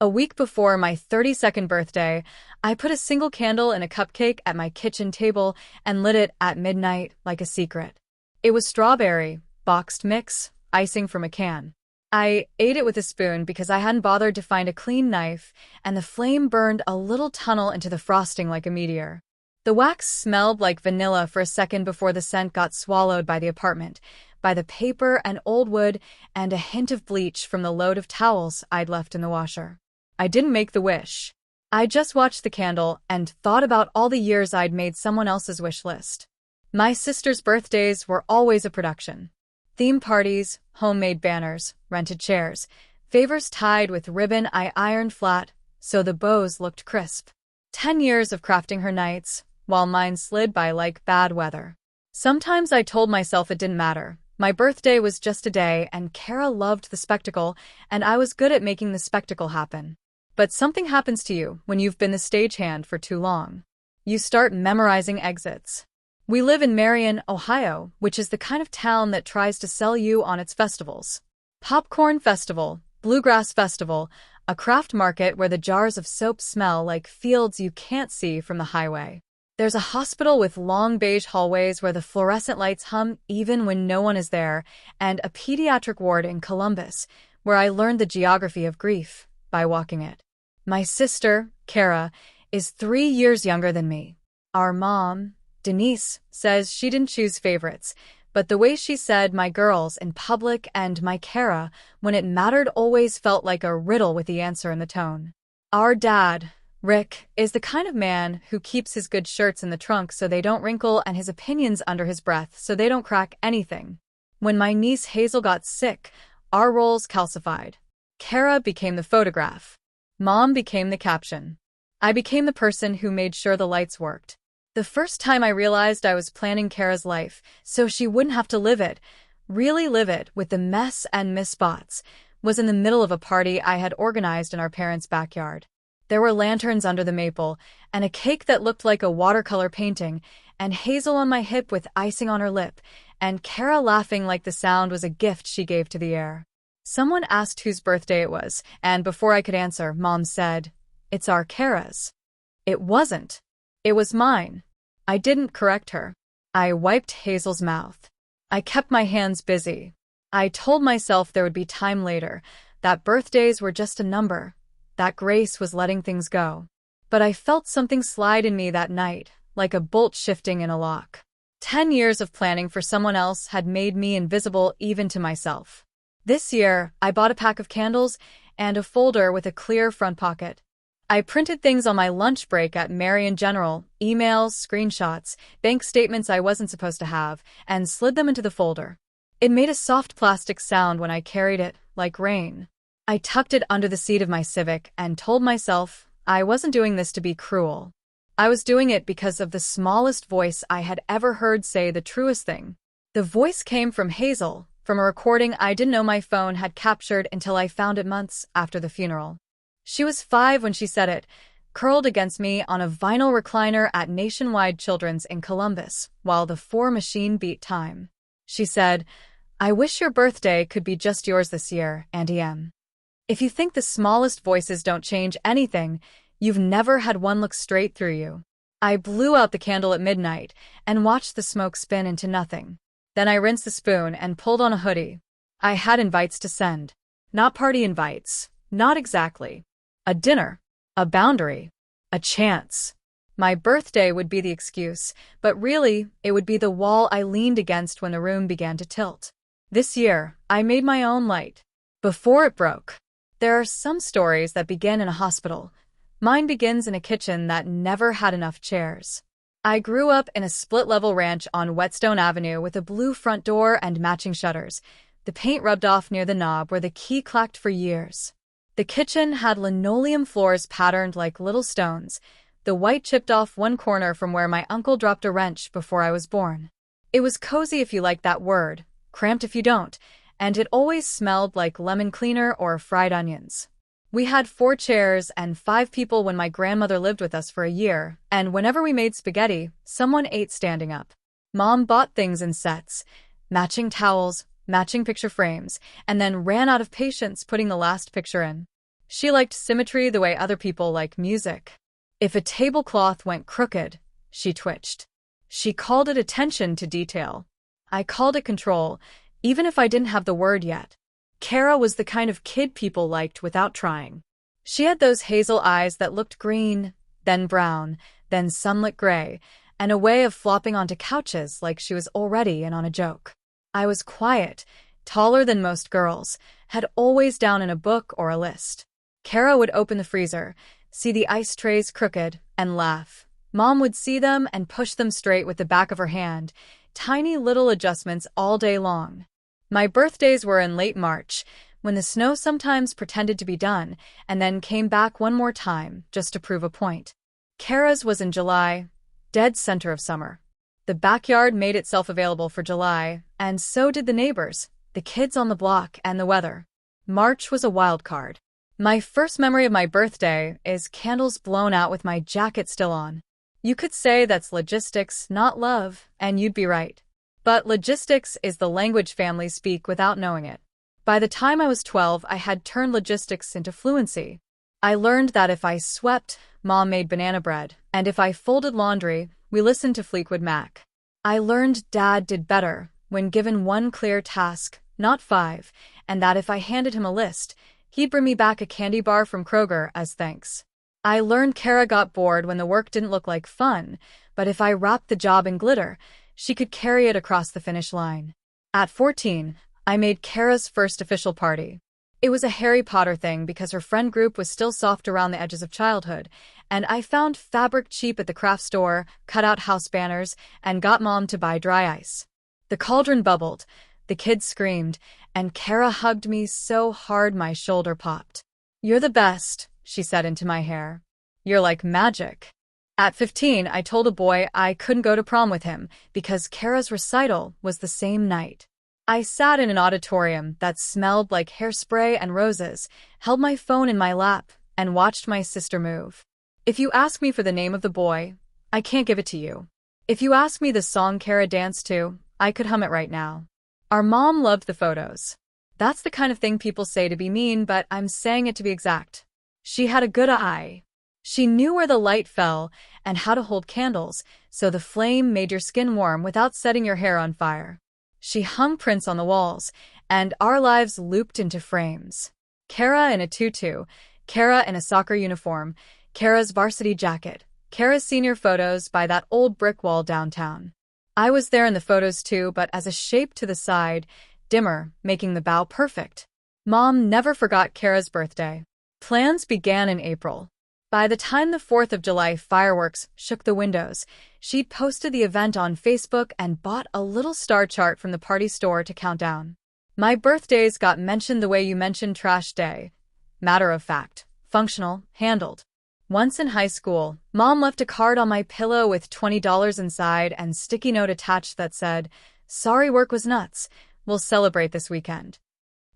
A week before my 32nd birthday, I put a single candle in a cupcake at my kitchen table and lit it at midnight like a secret. It was strawberry, boxed mix, icing from a can. I ate it with a spoon because I hadn't bothered to find a clean knife, and the flame burned a little tunnel into the frosting like a meteor. The wax smelled like vanilla for a second before the scent got swallowed by the apartment, by the paper and old wood, and a hint of bleach from the load of towels I'd left in the washer. I didn't make the wish. I just watched the candle and thought about all the years I'd made someone else's wish list. My sister's birthdays were always a production. Theme parties, homemade banners, rented chairs, favors tied with ribbon I ironed flat so the bows looked crisp. 10 years of crafting her nights, while mine slid by like bad weather. Sometimes I told myself it didn't matter. My birthday was just a day, and Kara loved the spectacle, and I was good at making the spectacle happen. But something happens to you when you've been the stagehand for too long. You start memorizing exits. We live in Marion, Ohio, which is the kind of town that tries to sell you on its festivals. Popcorn Festival, Bluegrass Festival, a craft market where the jars of soap smell like fields you can't see from the highway. There's a hospital with long beige hallways where the fluorescent lights hum even when no one is there, and a pediatric ward in Columbus, where I learned the geography of grief by walking it. My sister, Kara, is 3 years younger than me. Our mom, Denise, says she didn't choose favorites, but the way she said my girls in public and my Kara when it mattered always felt like a riddle with the answer in the tone. Our dad, Rick, is the kind of man who keeps his good shirts in the trunk so they don't wrinkle and his opinions under his breath so they don't crack anything. When my niece Hazel got sick, our roles calcified. Kara became the photograph. Mom became the caption. I became the person who made sure the lights worked. The first time I realized I was planning Kara's life so she wouldn't have to live it, really live it with the mess and missed spots, was in the middle of a party I had organized in our parents' backyard. There were lanterns under the maple, and a cake that looked like a watercolor painting, and Hazel on my hip with icing on her lip, and Kara laughing like the sound was a gift she gave to the air. Someone asked whose birthday it was, and before I could answer, Mom said, "It's our Kara's." It wasn't. It was mine. I didn't correct her. I wiped Hazel's mouth. I kept my hands busy. I told myself there would be time later, that birthdays were just a number, that grace was letting things go. But I felt something slide in me that night, like a bolt shifting in a lock. 10 years of planning for someone else had made me invisible even to myself. This year, I bought a pack of candles and a folder with a clear front pocket. I printed things on my lunch break at Marion General, emails, screenshots, bank statements I wasn't supposed to have, and slid them into the folder. It made a soft plastic sound when I carried it, like rain. I tucked it under the seat of my Civic and told myself I wasn't doing this to be cruel. I was doing it because of the smallest voice I had ever heard say the truest thing. The voice came from Hazel, from a recording I didn't know my phone had captured until I found it months after the funeral. She was 5 when she said it, curled against me on a vinyl recliner at Nationwide Children's in Columbus, while the 4 machine beat time. She said, "I wish your birthday could be just yours this year, Auntie M. If you think the smallest voices don't change anything, you've never had one look straight through you." I blew out the candle at midnight and watched the smoke spin into nothing. Then I rinsed the spoon and pulled on a hoodie. I had invites to send. Not party invites. Not exactly. A dinner. A boundary. A chance. My birthday would be the excuse, but really, it would be the wall I leaned against when the room began to tilt. This year, I made my own light. Before it broke. There are some stories that begin in a hospital. Mine begins in a kitchen that never had enough chairs. I grew up in a split-level ranch on Whetstone Avenue with a blue front door and matching shutters. The paint rubbed off near the knob where the key clacked for years. The kitchen had linoleum floors patterned like little stones. The white chipped off one corner from where my uncle dropped a wrench before I was born. It was cozy if you like that word, cramped if you don't, and it always smelled like lemon cleaner or fried onions. We had 4 chairs and 5 people when my grandmother lived with us for a year, and whenever we made spaghetti, someone ate standing up. Mom bought things in sets, matching towels, matching picture frames, and then ran out of patience putting the last picture in. She liked symmetry the way other people like music. If a tablecloth went crooked, she twitched. She called it attention to detail. I called it control, even if I didn't have the word yet. Kara was the kind of kid people liked without trying. She had those hazel eyes that looked green, then brown, then sunlit gray, and a way of flopping onto couches like she was already in on a joke. I was quiet, taller than most girls, had always down in a book or a list. Kara would open the freezer, see the ice trays crooked, and laugh. Mom would see them and push them straight with the back of her hand, tiny little adjustments all day long. My birthdays were in late March, when the snow sometimes pretended to be done, and then came back one more time, just to prove a point. Kara's was in July, dead center of summer. The backyard made itself available for July, and so did the neighbors, the kids on the block, and the weather. March was a wild card. My first memory of my birthday is candles blown out with my jacket still on. You could say that's logistics, not love, and you'd be right. But logistics is the language families speak without knowing it. By the time I was 12, I had turned logistics into fluency. I learned that if I swept, Mom made banana bread, and if I folded laundry, we listened to Fleetwood Mac. I learned Dad did better when given one clear task, not 5, and that if I handed him a list, he'd bring me back a candy bar from Kroger as thanks. I learned Kara got bored when the work didn't look like fun, but if I wrapped the job in glitter, she could carry it across the finish line. At 14, I made Kara's first official party. It was a Harry Potter thing because her friend group was still soft around the edges of childhood, and I found fabric cheap at the craft store, cut out house banners, and got Mom to buy dry ice. The cauldron bubbled, the kids screamed, and Kara hugged me so hard my shoulder popped. "You're the best," she said into my hair. "You're like magic." At 15, I told a boy I couldn't go to prom with him because Kara's recital was the same night. I sat in an auditorium that smelled like hairspray and roses, held my phone in my lap, and watched my sister move. If you ask me for the name of the boy, I can't give it to you. If you ask me the song Kara danced to, I could hum it right now. Our mom loved the photos. That's the kind of thing people say to be mean, but I'm saying it to be exact. She had a good eye. She knew where the light fell and how to hold candles, so the flame made your skin warm without setting your hair on fire. She hung prints on the walls, and our lives looped into frames. Kara in a tutu, Kara in a soccer uniform, Kara's varsity jacket, Kara's senior photos by that old brick wall downtown. I was there in the photos too, but as a shape to the side, dimmer, making the bow perfect. Mom never forgot Kara's birthday. Plans began in April. By the time the 4th of July fireworks shook the windows, she'd posted the event on Facebook and bought a little star chart from the party store to count down. My birthdays got mentioned the way you mentioned trash day. Matter of fact, functional, handled. Once in high school, Mom left a card on my pillow with $20 inside and sticky note attached that said, "Sorry work was nuts. We'll celebrate this weekend."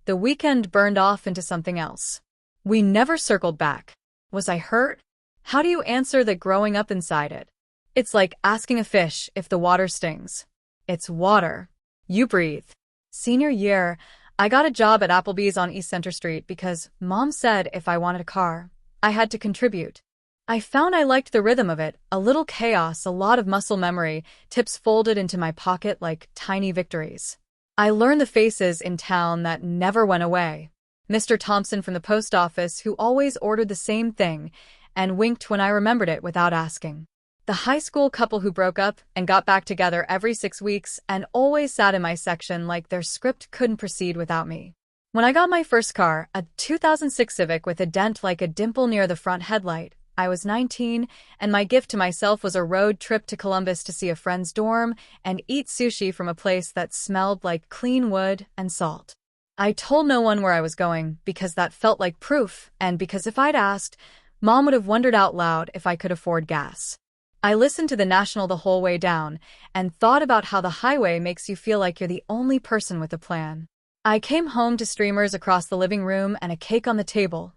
The weekend burned off into something else. We never circled back. Was I hurt? How do you answer that growing up inside it? It's like asking a fish if the water stings. It's water. You breathe. Senior year, I got a job at Applebee's on East Center Street because Mom said if I wanted a car, I had to contribute. I found I liked the rhythm of it, a little chaos, a lot of muscle memory, tips folded into my pocket like tiny victories. I learned the faces in town that never went away. Mr. Thompson from the post office who always ordered the same thing and winked when I remembered it without asking. The high school couple who broke up and got back together every 6 weeks and always sat in my section like their script couldn't proceed without me. When I got my first car, a 2006 Civic with a dent like a dimple near the front headlight, I was 19, and my gift to myself was a road trip to Columbus to see a friend's dorm and eat sushi from a place that smelled like clean wood and salt. I told no one where I was going because that felt like proof, and because if I'd asked, Mom would have wondered out loud if I could afford gas. I listened to the National the whole way down and thought about how the highway makes you feel like you're the only person with a plan. I came home to streamers across the living room and a cake on the table.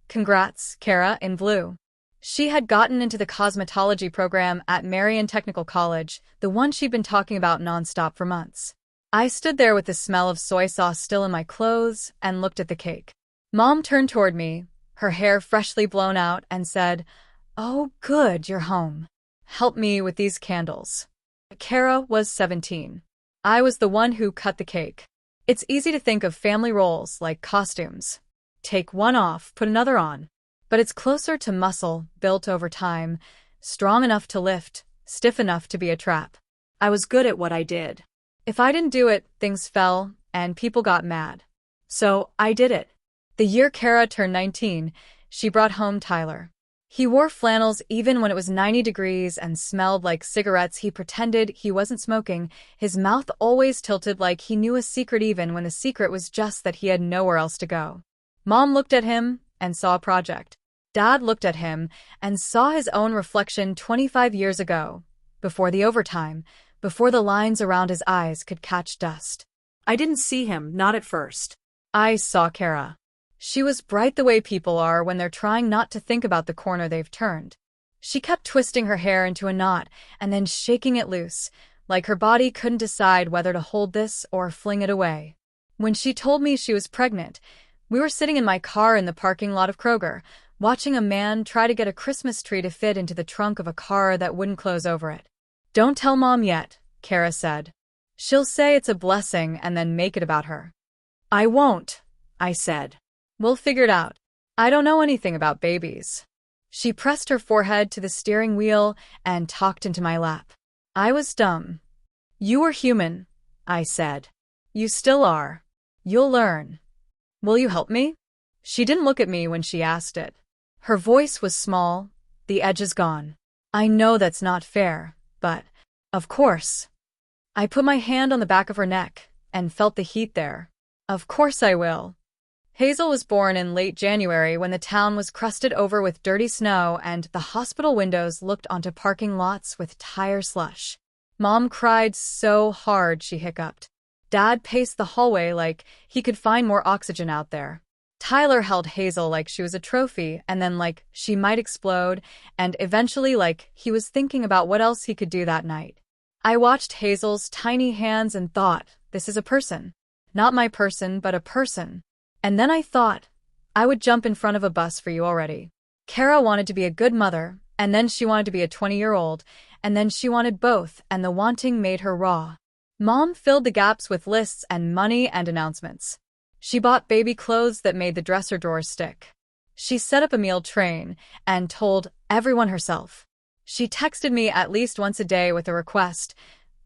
Congrats, Kara, in blue. She had gotten into the cosmetology program at Marion Technical College, the one she'd been talking about nonstop for months. I stood there with the smell of soy sauce still in my clothes and looked at the cake. Mom turned toward me, her hair freshly blown out, and said, "Oh, good, you're home. Help me with these candles." Kara was 17. I was the one who cut the cake. It's easy to think of family roles like costumes. Take one off, put another on. But it's closer to muscle, built over time, strong enough to lift, stiff enough to be a trap. I was good at what I did. If I didn't do it, things fell, and people got mad. So I did it. The year Kara turned 19, she brought home Tyler. He wore flannels even when it was 90 degrees and smelled like cigarettes. He pretended he wasn't smoking. His mouth always tilted like he knew a secret even when the secret was just that he had nowhere else to go. Mom looked at him and saw a project. Dad looked at him and saw his own reflection 25 years ago, before the overtime, before the lines around his eyes could catch dust. I didn't see him, not at first. I saw Kara. She was bright the way people are when they're trying not to think about the corner they've turned. She kept twisting her hair into a knot and then shaking it loose, like her body couldn't decide whether to hold this or fling it away. When she told me she was pregnant, we were sitting in my car in the parking lot of Kroger, watching a man try to get a Christmas tree to fit into the trunk of a car that wouldn't close over it. "Don't tell Mom yet," Kara said. "She'll say it's a blessing and then make it about her." "I won't," I said. "We'll figure it out. I don't know anything about babies." She pressed her forehead to the steering wheel and talked into my lap. I was dumb. "You were human," I said. "You still are. You'll learn. Will you help me?" She didn't look at me when she asked it. Her voice was small, the edges gone. "I know that's not fair, but, of course." I put my hand on the back of her neck and felt the heat there. "Of course I will." Hazel was born in late January when the town was crusted over with dirty snow and the hospital windows looked onto parking lots with tire slush. Mom cried so hard she hiccuped. Dad paced the hallway like he could find more oxygen out there. Tyler held Hazel like she was a trophy and then like she might explode and eventually like he was thinking about what else he could do that night. I watched Hazel's tiny hands and thought, this is a person. Not my person, but a person. And then I thought, I would jump in front of a bus for you already. Kara wanted to be a good mother, and then she wanted to be a 20-year-old, and then she wanted both, and the wanting made her raw. Mom filled the gaps with lists and money and announcements. She bought baby clothes that made the dresser drawers stick. She set up a meal train and told everyone herself. She texted me at least once a day with a request.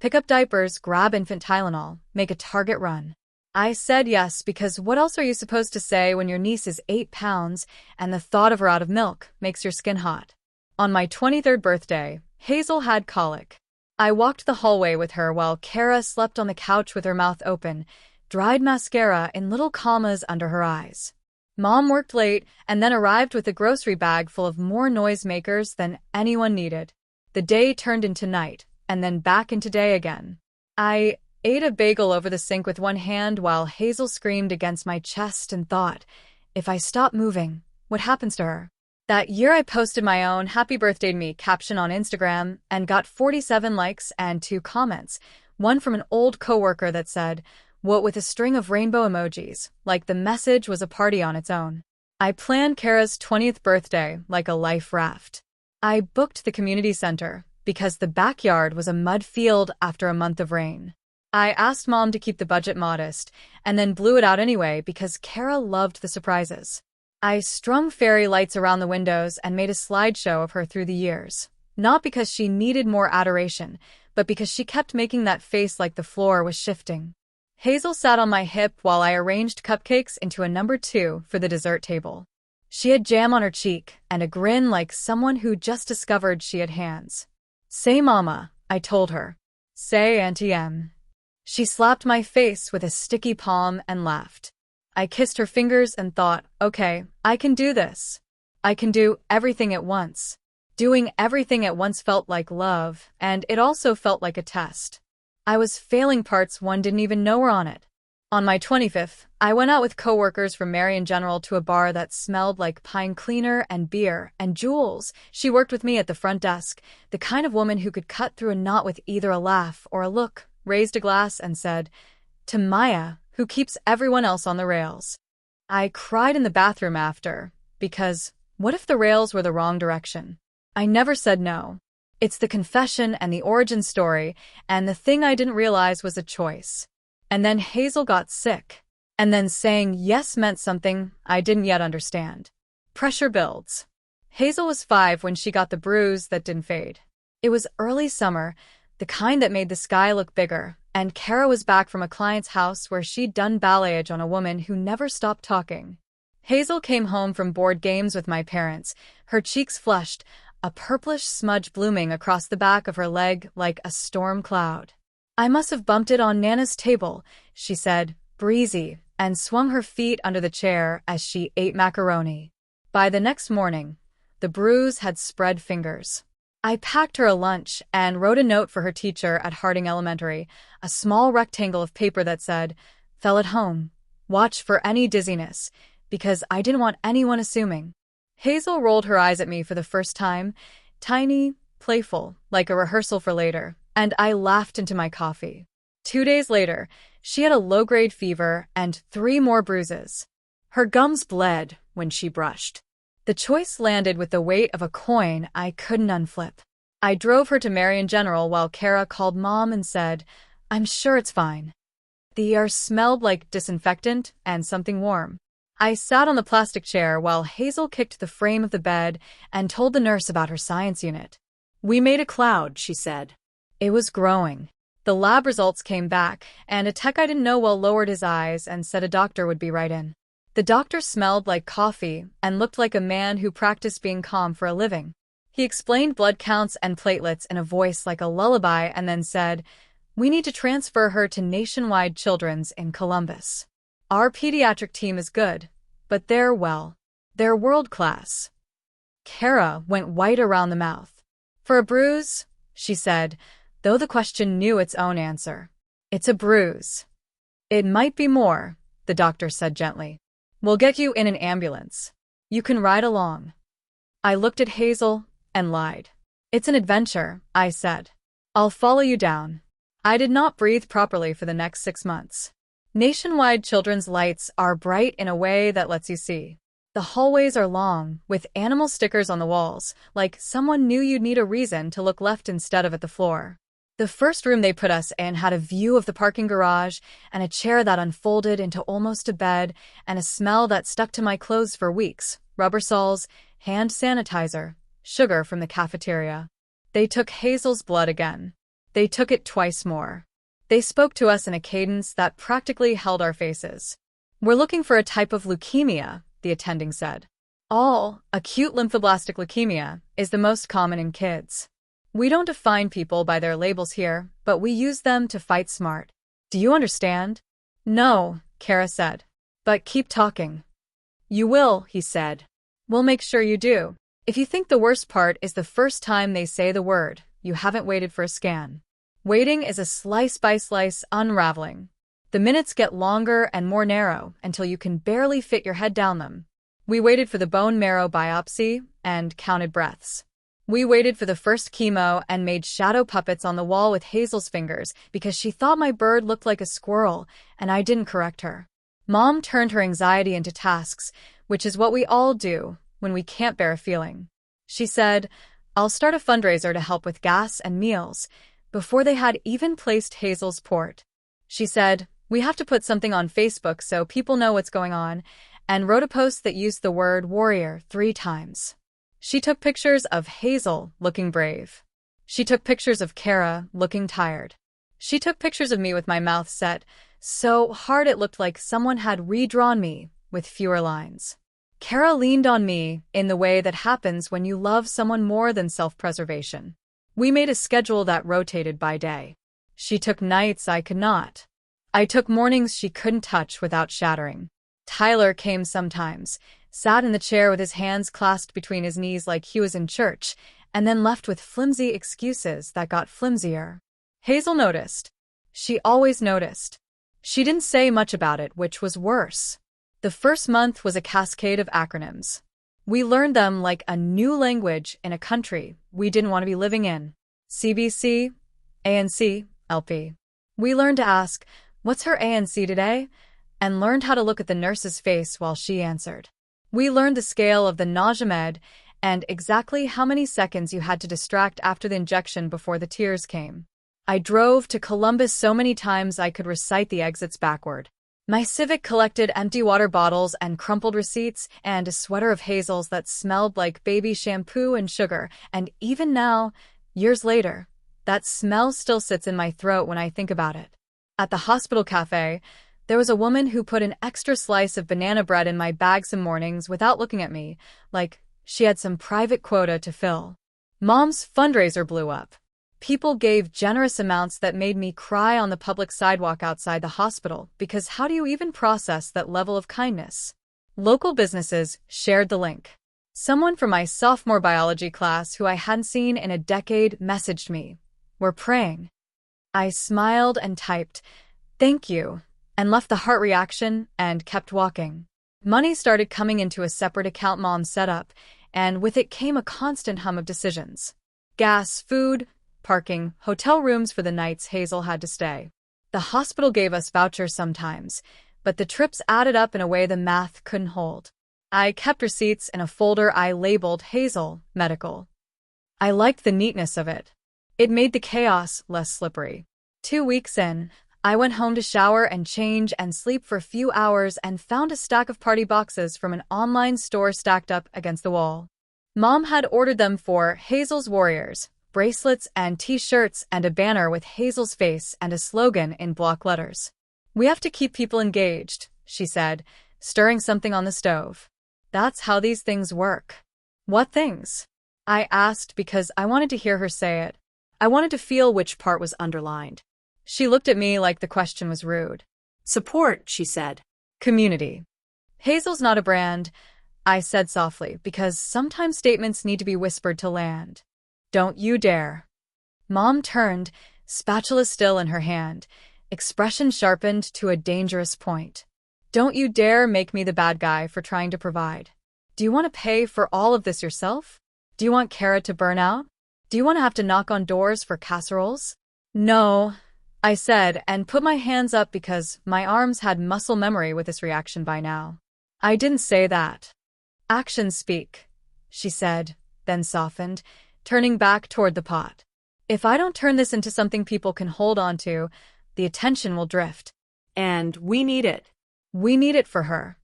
Pick up diapers, grab infant Tylenol, make a Target run. I said yes because what else are you supposed to say when your niece is 8 pounds and the thought of her out of milk makes your skin hot? On my 23rd birthday, Hazel had colic. I walked the hallway with her while Kara slept on the couch with her mouth open, dried mascara in little commas under her eyes. Mom worked late and then arrived with a grocery bag full of more noisemakers than anyone needed. The day turned into night, and then back into day again. I ate a bagel over the sink with one hand while Hazel screamed against my chest and thought, if I stop moving, what happens to her? That year I posted my own "Happy Birthday to Me" caption on Instagram and got 47 likes and 2 comments, one from an old coworker that said, "What with a string of rainbow emojis, like the message was a party on its own." I planned Kara's 20th birthday like a life raft. I booked the community center because the backyard was a mud field after a month of rain. I asked Mom to keep the budget modest and then blew it out anyway because Kara loved the surprises. I strung fairy lights around the windows and made a slideshow of her through the years. Not because she needed more adoration, but because she kept making that face like the floor was shifting. Hazel sat on my hip while I arranged cupcakes into a number 2 for the dessert table. She had jam on her cheek and a grin like someone who just discovered she had hands. "Say Mama," I told her. "Say Auntie M." She slapped my face with a sticky palm and laughed. I kissed her fingers and thought, okay, I can do this. I can do everything at once. Doing everything at once felt like love, and it also felt like a test. I was failing parts one didn't even know were on it. On my 25th, I went out with coworkers from Marion General to a bar that smelled like pine cleaner and beer, and Jules, she worked with me at the front desk, the kind of woman who could cut through a knot with either a laugh or a look, raised a glass and said, "To Maya, who keeps everyone else on the rails." I cried in the bathroom after, Because what if the rails were the wrong direction? I never said no. It's the confession and the origin story, and the thing I didn't realize was a choice. And then Hazel got sick. And then saying yes meant something I didn't yet understand. Pressure builds. Hazel was 5 when she got the bruise that didn't fade. It was early summer, the kind that made the sky look bigger, and Kara was back from a client's house where she'd done balayage on a woman who never stopped talking. Hazel came home from board games with my parents, her cheeks flushed, a purplish smudge blooming across the back of her leg like a storm cloud. "I must have bumped it on Nana's table," she said, breezy, and swung her feet under the chair as she ate macaroni. By the next morning, the bruise had spread fingers. I packed her a lunch and wrote a note for her teacher at Harding Elementary, a small rectangle of paper that said, "Fell at home. Watch for any dizziness," because I didn't want anyone assuming. Hazel rolled her eyes at me for the first time, tiny, playful, like a rehearsal for later, and I laughed into my coffee. 2 days later, she had a low-grade fever and 3 more bruises. Her gums bled when she brushed. The choice landed with the weight of a coin I couldn't unflip. I drove her to Marion General while Kara called Mom and said, "I'm sure it's fine." The air smelled like disinfectant and something warm. I sat on the plastic chair while Hazel kicked the frame of the bed and told the nurse about her science unit. "We made a cloud," she said. It was growing. The lab results came back, and a tech I didn't know well lowered his eyes and said a doctor would be right in. The doctor smelled like coffee and looked like a man who practiced being calm for a living. He explained blood counts and platelets in a voice like a lullaby and then said, "We need to transfer her to Nationwide Children's in Columbus. Our pediatric team is good, but they're world-class." Kara went white around the mouth. "For a bruise," she said, though the question knew its own answer. "It's a bruise." "It might be more," the doctor said gently. "We'll get you in an ambulance. You can ride along." I looked at Hazel and lied. "It's an adventure," I said. "I'll follow you down." I did not breathe properly for the next 6 months. Nationwide Children's lights are bright in a way that lets you see. The hallways are long, with animal stickers on the walls, like someone knew you'd need a reason to look left instead of at the floor. The first room they put us in had a view of the parking garage and a chair that unfolded into almost a bed and a smell that stuck to my clothes for weeks: rubber soles, hand sanitizer, sugar from the cafeteria. They took Hazel's blood again. They took it twice more. They spoke to us in a cadence that practically held our faces. "We're looking for a type of leukemia," the attending said. "All acute lymphoblastic leukemia is the most common in kids. We don't define people by their labels here, but we use them to fight smart. Do you understand?" "No," Kara said. "But keep talking." "You will," he said. "We'll make sure you do. If you think the worst part is the first time they say the word, you haven't waited for a scan. Waiting is a slice-by-slice unraveling. The minutes get longer and more narrow until you can barely fit your head down them. We waited for the bone marrow biopsy and counted breaths. We waited for the first chemo and made shadow puppets on the wall with Hazel's fingers because she thought my bird looked like a squirrel and I didn't correct her. Mom turned her anxiety into tasks, which is what we all do when we can't bear a feeling. She said, "I'll start a fundraiser to help with gas and meals," before they had even placed Hazel's port. She said, "We have to put something on Facebook so people know what's going on," and wrote a post that used the word warrior 3 times. She took pictures of Hazel looking brave. She took pictures of Kara looking tired. She took pictures of me with my mouth set so hard it looked like someone had redrawn me with fewer lines. Kara leaned on me in the way that happens when you love someone more than self-preservation. We made a schedule that rotated by day. She took nights I could not. I took mornings she couldn't touch without shattering. Tyler came sometimes, sat in the chair with his hands clasped between his knees like he was in church, and then left with flimsy excuses that got flimsier. Hazel noticed. She always noticed. She didn't say much about it, which was worse. The first month was a cascade of acronyms. We learned them like a new language in a country we didn't want to be living in. CBC, ANC, LP. We learned to ask, "What's her ANC today?" and learned how to look at the nurse's face while she answered. We learned the scale of the nausea med and exactly how many seconds you had to distract after the injection before the tears came. I drove to Columbus so many times I could recite the exits backward. My Civic collected empty water bottles and crumpled receipts and a sweater of Hazel's that smelled like baby shampoo and sugar, and even now, years later, that smell still sits in my throat when I think about it. At the hospital cafe, there was a woman who put an extra slice of banana bread in my bag some mornings without looking at me, like she had some private quota to fill. Mom's fundraiser blew up. People gave generous amounts that made me cry on the public sidewalk outside the hospital, because how do you even process that level of kindness? Local businesses shared the link. Someone from my sophomore biology class who I hadn't seen in a decade messaged me, "We're praying." I smiled and typed, "Thank you," and left the heart reaction and kept walking. Money started coming into a separate account Mom set up, and with it came a constant hum of decisions. Gas, food, parking, hotel rooms for the nights Hazel had to stay. The hospital gave us vouchers sometimes, but the trips added up in a way the math couldn't hold. I kept receipts in a folder I labeled Hazel Medical. I liked the neatness of it. It made the chaos less slippery. 2 weeks in, I went home to shower and change and sleep for a few hours and found a stack of party boxes from an online store stacked up against the wall. Mom had ordered them for Hazel's Warriors, bracelets and t-shirts and a banner with Hazel's face and a slogan in block letters. "We have to keep people engaged," she said, stirring something on the stove. "That's how these things work." "What things?" I asked because I wanted to hear her say it. I wanted to feel which part was underlined. She looked at me like the question was rude. "Support," she said. "Community." "Hazel's not a brand," I said softly, because sometimes statements need to be whispered to land. "Don't you dare." Mom turned, spatula still in her hand, expression sharpened to a dangerous point. "Don't you dare make me the bad guy for trying to provide. Do you want to pay for all of this yourself? Do you want Kara to burn out? Do you want to have to knock on doors for casseroles?" "No," I said, and put my hands up because my arms had muscle memory with this reaction by now. "I didn't say that." "Actions speak," she said, then softened, turning back toward the pot. "If I don't turn this into something people can hold on to, the attention will drift. And we need it. We need it for her."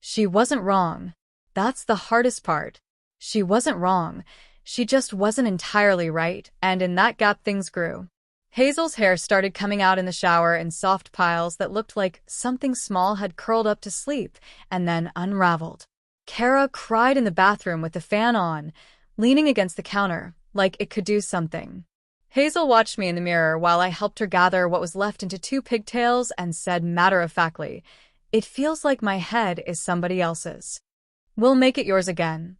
She wasn't wrong. That's the hardest part. She wasn't wrong. She just wasn't entirely right, and in that gap things grew. Hazel's hair started coming out in the shower in soft piles that looked like something small had curled up to sleep and then unraveled. Kara cried in the bathroom with the fan on, leaning against the counter, like it could do something. Hazel watched me in the mirror while I helped her gather what was left into 2 pigtails and said matter-of-factly, "It feels like my head is somebody else's." "We'll make it yours again,"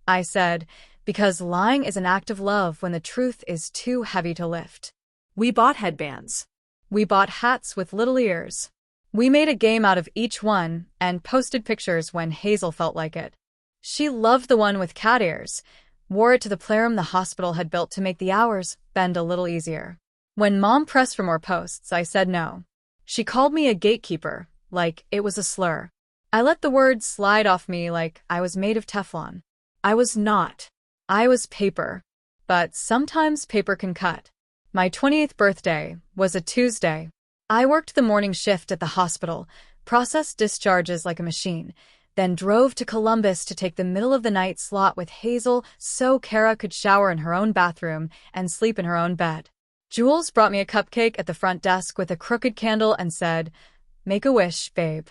I said, because lying is an act of love when the truth is too heavy to lift. We bought headbands. We bought hats with little ears. We made a game out of each one and posted pictures when Hazel felt like it. She loved the one with cat ears, wore it to the playroom the hospital had built to make the hours bend a little easier. When Mom pressed for more posts, I said no. She called me a gatekeeper, like it was a slur. I let the words slide off me like I was made of Teflon. I was not. I was paper. But sometimes paper can cut. My 20th birthday was a Tuesday. I worked the morning shift at the hospital, processed discharges like a machine, then drove to Columbus to take the middle-of-the-night slot with Hazel so Kara could shower in her own bathroom and sleep in her own bed. Jules brought me a cupcake at the front desk with a crooked candle and said, "Make a wish, babe."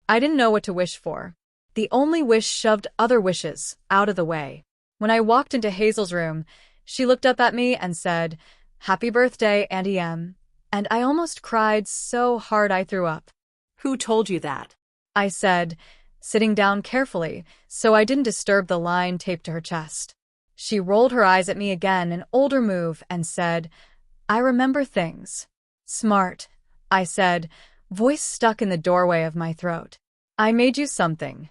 I didn't know what to wish for. The only wish shoved other wishes out of the way. When I walked into Hazel's room, she looked up at me and said, "Happy birthday, Auntie M." And I almost cried so hard I threw up. "Who told you that?" I said, sitting down carefully so I didn't disturb the line taped to her chest. She rolled her eyes at me again, an older move, and said, "I remember things." "Smart," I said, voice stuck in the doorway of my throat. "I made you something."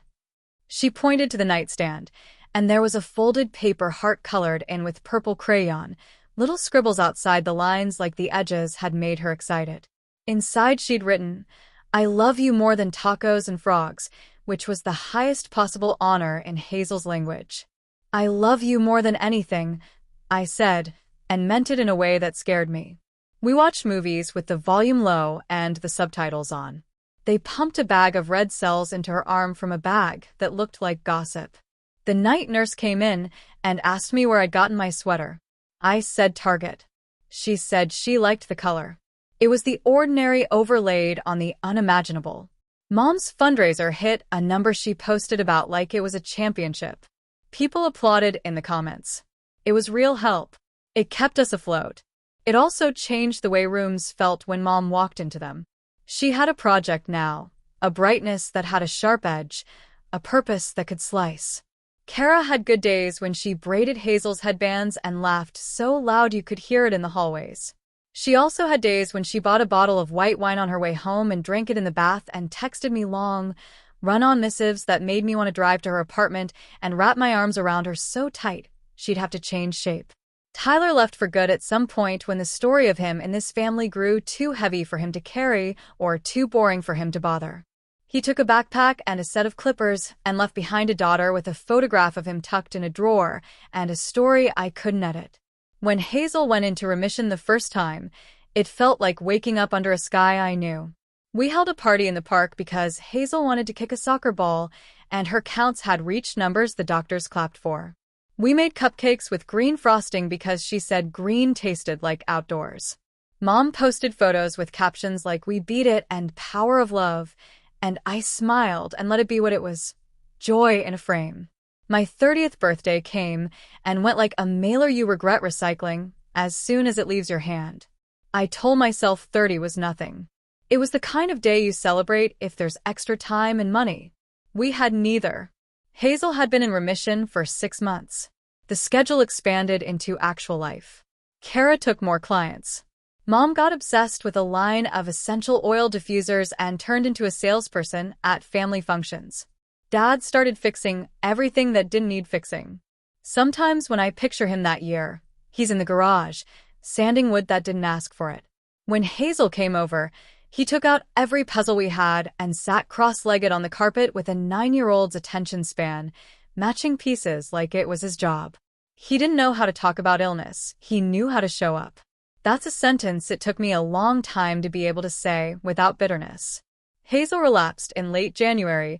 She pointed to the nightstand, and there was a folded paper heart colored in with purple crayon, little scribbles outside the lines like the edges had made her excited. Inside she'd written, "I love you more than tacos and frogs. which was the highest possible honor in Hazel's language. "I love you more than anything," I said, and meant it in a way that scared me. We watched movies with the volume low and the subtitles on. They pumped a bag of red cells into her arm from a bag that looked like gossip. The night nurse came in and asked me where I'd gotten my sweater. I said Target. She said she liked the color. It was the ordinary overlaid on the unimaginable. Mom's fundraiser hit a number she posted about like it was a championship. People applauded in the comments. It was real help. It kept us afloat. It also changed the way rooms felt when Mom walked into them. She had a project now, a brightness that had a sharp edge, a purpose that could slice. Kara had good days when she braided Hazel's headbands and laughed so loud you could hear it in the hallways. She also had days when she bought a bottle of white wine on her way home and drank it in the bath and texted me long, run-on missives that made me want to drive to her apartment and wrap my arms around her so tight she'd have to change shape. Tyler left for good at some point when the story of him in this family grew too heavy for him to carry or too boring for him to bother. He took a backpack and a set of clippers and left behind a daughter with a photograph of him tucked in a drawer and a story I couldn't edit. When Hazel went into remission the first time, it felt like waking up under a sky I knew. We held a party in the park because Hazel wanted to kick a soccer ball, and her counts had reached numbers the doctors clapped for. We made cupcakes with green frosting because she said green tasted like outdoors. Mom posted photos with captions like "We beat it" and "Power of love," and I smiled and let it be what it was, joy in a frame. My 30th birthday came and went like a mailer you regret recycling as soon as it leaves your hand. I told myself 30 was nothing. It was the kind of day you celebrate if there's extra time and money. We had neither. Hazel had been in remission for 6 months. The schedule expanded into actual life. Kara took more clients. Mom got obsessed with a line of essential oil diffusers and turned into a salesperson at family functions. Dad started fixing everything that didn't need fixing. Sometimes when I picture him that year, he's in the garage, sanding wood that didn't ask for it. When Hazel came over, he took out every puzzle we had and sat cross-legged on the carpet with a 9-year-old's attention span, matching pieces like it was his job. He didn't know how to talk about illness. He knew how to show up. That's a sentence it took me a long time to be able to say without bitterness. Hazel relapsed in late January,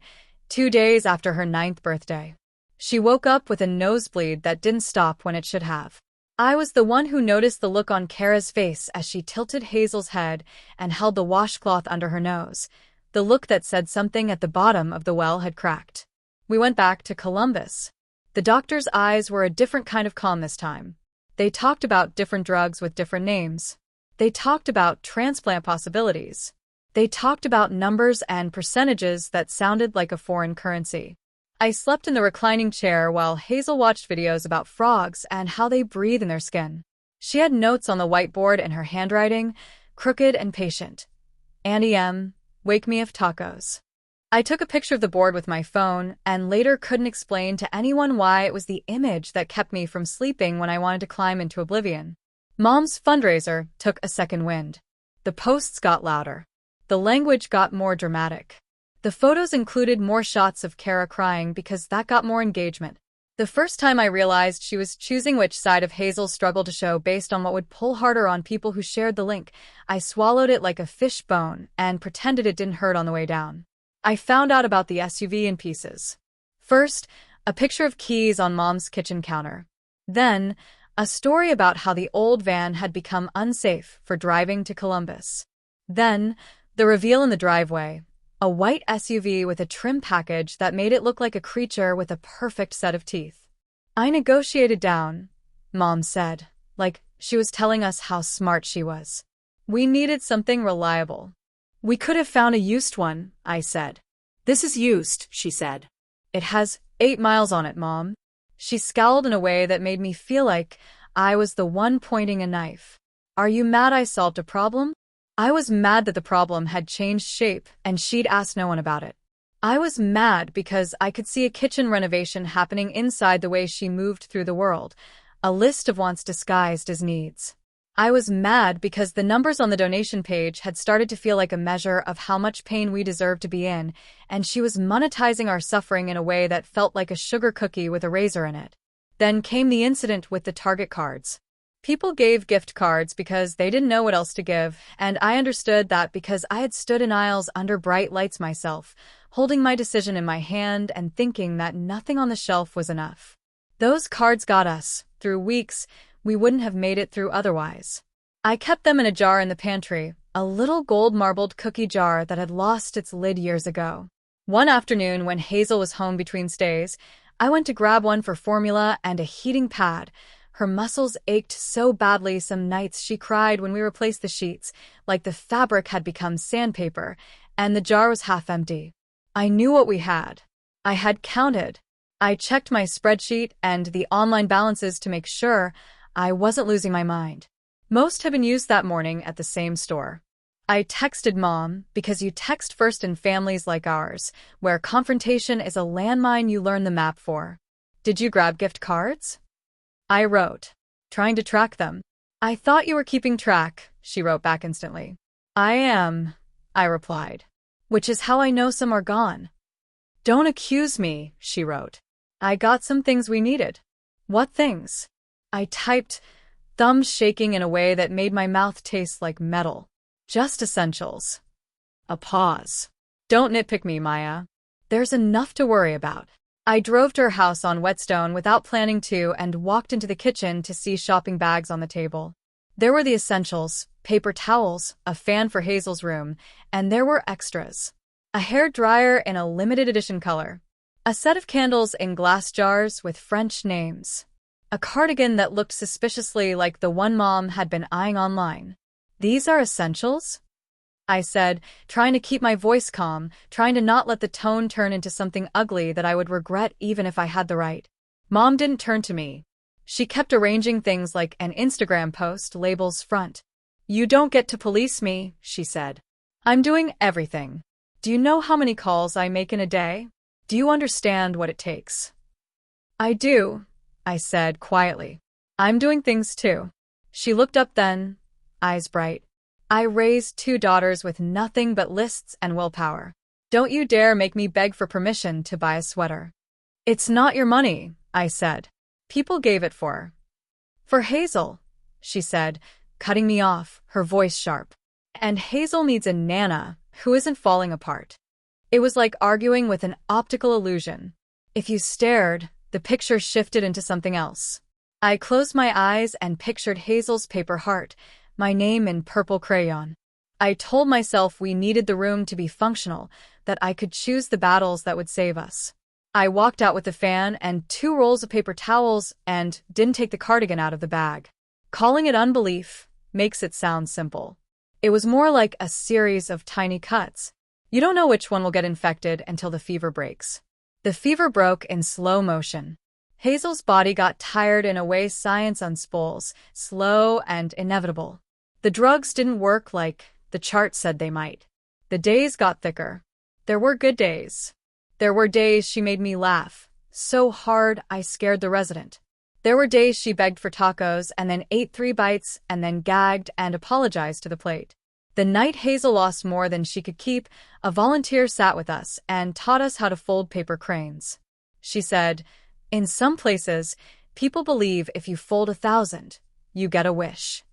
2 days after her 9th birthday. She woke up with a nosebleed that didn't stop when it should have. I was the one who noticed the look on Kara's face as she tilted Hazel's head and held the washcloth under her nose, the look that said something at the bottom of the well had cracked. We went back to Columbus. The doctor's eyes were a different kind of calm this time. They talked about different drugs with different names. They talked about transplant possibilities. They talked about numbers and percentages that sounded like a foreign currency. I slept in the reclining chair while Hazel watched videos about frogs and how they breathe in their skin. She had notes on the whiteboard in her handwriting, crooked and patient. Annie M., wake me if tacos. I took a picture of the board with my phone and later couldn't explain to anyone why it was the image that kept me from sleeping when I wanted to climb into oblivion. Mom's fundraiser took a second wind. The posts got louder. The language got more dramatic. The photos included more shots of Kara crying because that got more engagement. The first time I realized she was choosing which side of Hazel's struggle to show based on what would pull harder on people who shared the link, I swallowed it like a fish bone and pretended it didn't hurt on the way down. I found out about the SUV in pieces. First, a picture of keys on Mom's kitchen counter. Then, a story about how the old van had become unsafe for driving to Columbus. Then, the reveal in the driveway, a white SUV with a trim package that made it look like a creature with a perfect set of teeth. I negotiated down, Mom said, like she was telling us how smart she was. We needed something reliable. We could have found a used one, I said. This is used, she said. It has 8 miles on it, Mom. She scowled in a way that made me feel like I was the one pointing a knife. Are you mad I solved a problem? I was mad that the problem had changed shape and she'd asked no one about it. I was mad because I could see a kitchen renovation happening inside the way she moved through the world, a list of wants disguised as needs. I was mad because the numbers on the donation page had started to feel like a measure of how much pain we deserved to be in, and she was monetizing our suffering in a way that felt like a sugar cookie with a razor in it. Then came the incident with the Target cards. People gave gift cards because they didn't know what else to give, and I understood that because I had stood in aisles under bright lights myself, holding my decision in my hand and thinking that nothing on the shelf was enough. Those cards got us through weeks we wouldn't have made it through otherwise. I kept them in a jar in the pantry, a little gold-marbled cookie jar that had lost its lid years ago. One afternoon when Hazel was home between stays, I went to grab one for formula and a heating pad. Her muscles ached so badly some nights she cried when we replaced the sheets, like the fabric had become sandpaper, and the jar was half empty. I knew what we had. I had counted. I checked my spreadsheet and the online balances to make sure I wasn't losing my mind. Most had been used that morning at the same store. I texted Mom, because you text first in families like ours, where confrontation is a landmine you learn the map for. Did you grab gift cards? I wrote, trying to track them. I thought you were keeping track, she wrote back instantly. I am, I replied. Which is how I know some are gone. Don't accuse me, she wrote. I got some things we needed. What things? I typed, thumbs shaking in a way that made my mouth taste like metal. Just essentials. A pause. Don't nitpick me, Maya. There's enough to worry about. I drove to her house on Whetstone without planning to and walked into the kitchen to see shopping bags on the table. There were the essentials, paper towels, a fan for Hazel's room, and there were extras. A hair dryer in a limited edition color. A set of candles in glass jars with French names. A cardigan that looked suspiciously like the one Mom had been eyeing online. These are essentials? I said, trying to keep my voice calm, trying to not let the tone turn into something ugly that I would regret even if I had the right. Mom didn't turn to me. She kept arranging things like an Instagram post labels front. You don't get to police me, she said. I'm doing everything. Do you know how many calls I make in a day? Do you understand what it takes? I do, I said quietly. I'm doing things too. She looked up then, eyes bright. I raised 2 daughters with nothing but lists and willpower. Don't you dare make me beg for permission to buy a sweater. It's not your money, I said. People gave it for her. For Hazel, she said, cutting me off, her voice sharp. And Hazel needs a Nana who isn't falling apart. It was like arguing with an optical illusion. If you stared, the picture shifted into something else. I closed my eyes and pictured Hazel's paper heart, my name in purple crayon. I told myself we needed the room to be functional, that I could choose the battles that would save us. I walked out with the fan and 2 rolls of paper towels and didn't take the cardigan out of the bag. Calling it unbelief makes it sound simple. It was more like a series of tiny cuts. You don't know which one will get infected until the fever breaks. The fever broke in slow motion. Hazel's body got tired in a way science unspools, slow and inevitable. The drugs didn't work like the chart said they might. The days got thicker. There were good days. There were days she made me laugh, so hard I scared the resident. There were days she begged for tacos and then ate 3 bites and then gagged and apologized to the plate. The night Hazel lost more than she could keep, a volunteer sat with us and taught us how to fold paper cranes. She said, in some places, people believe if you fold 1,000, you get a wish.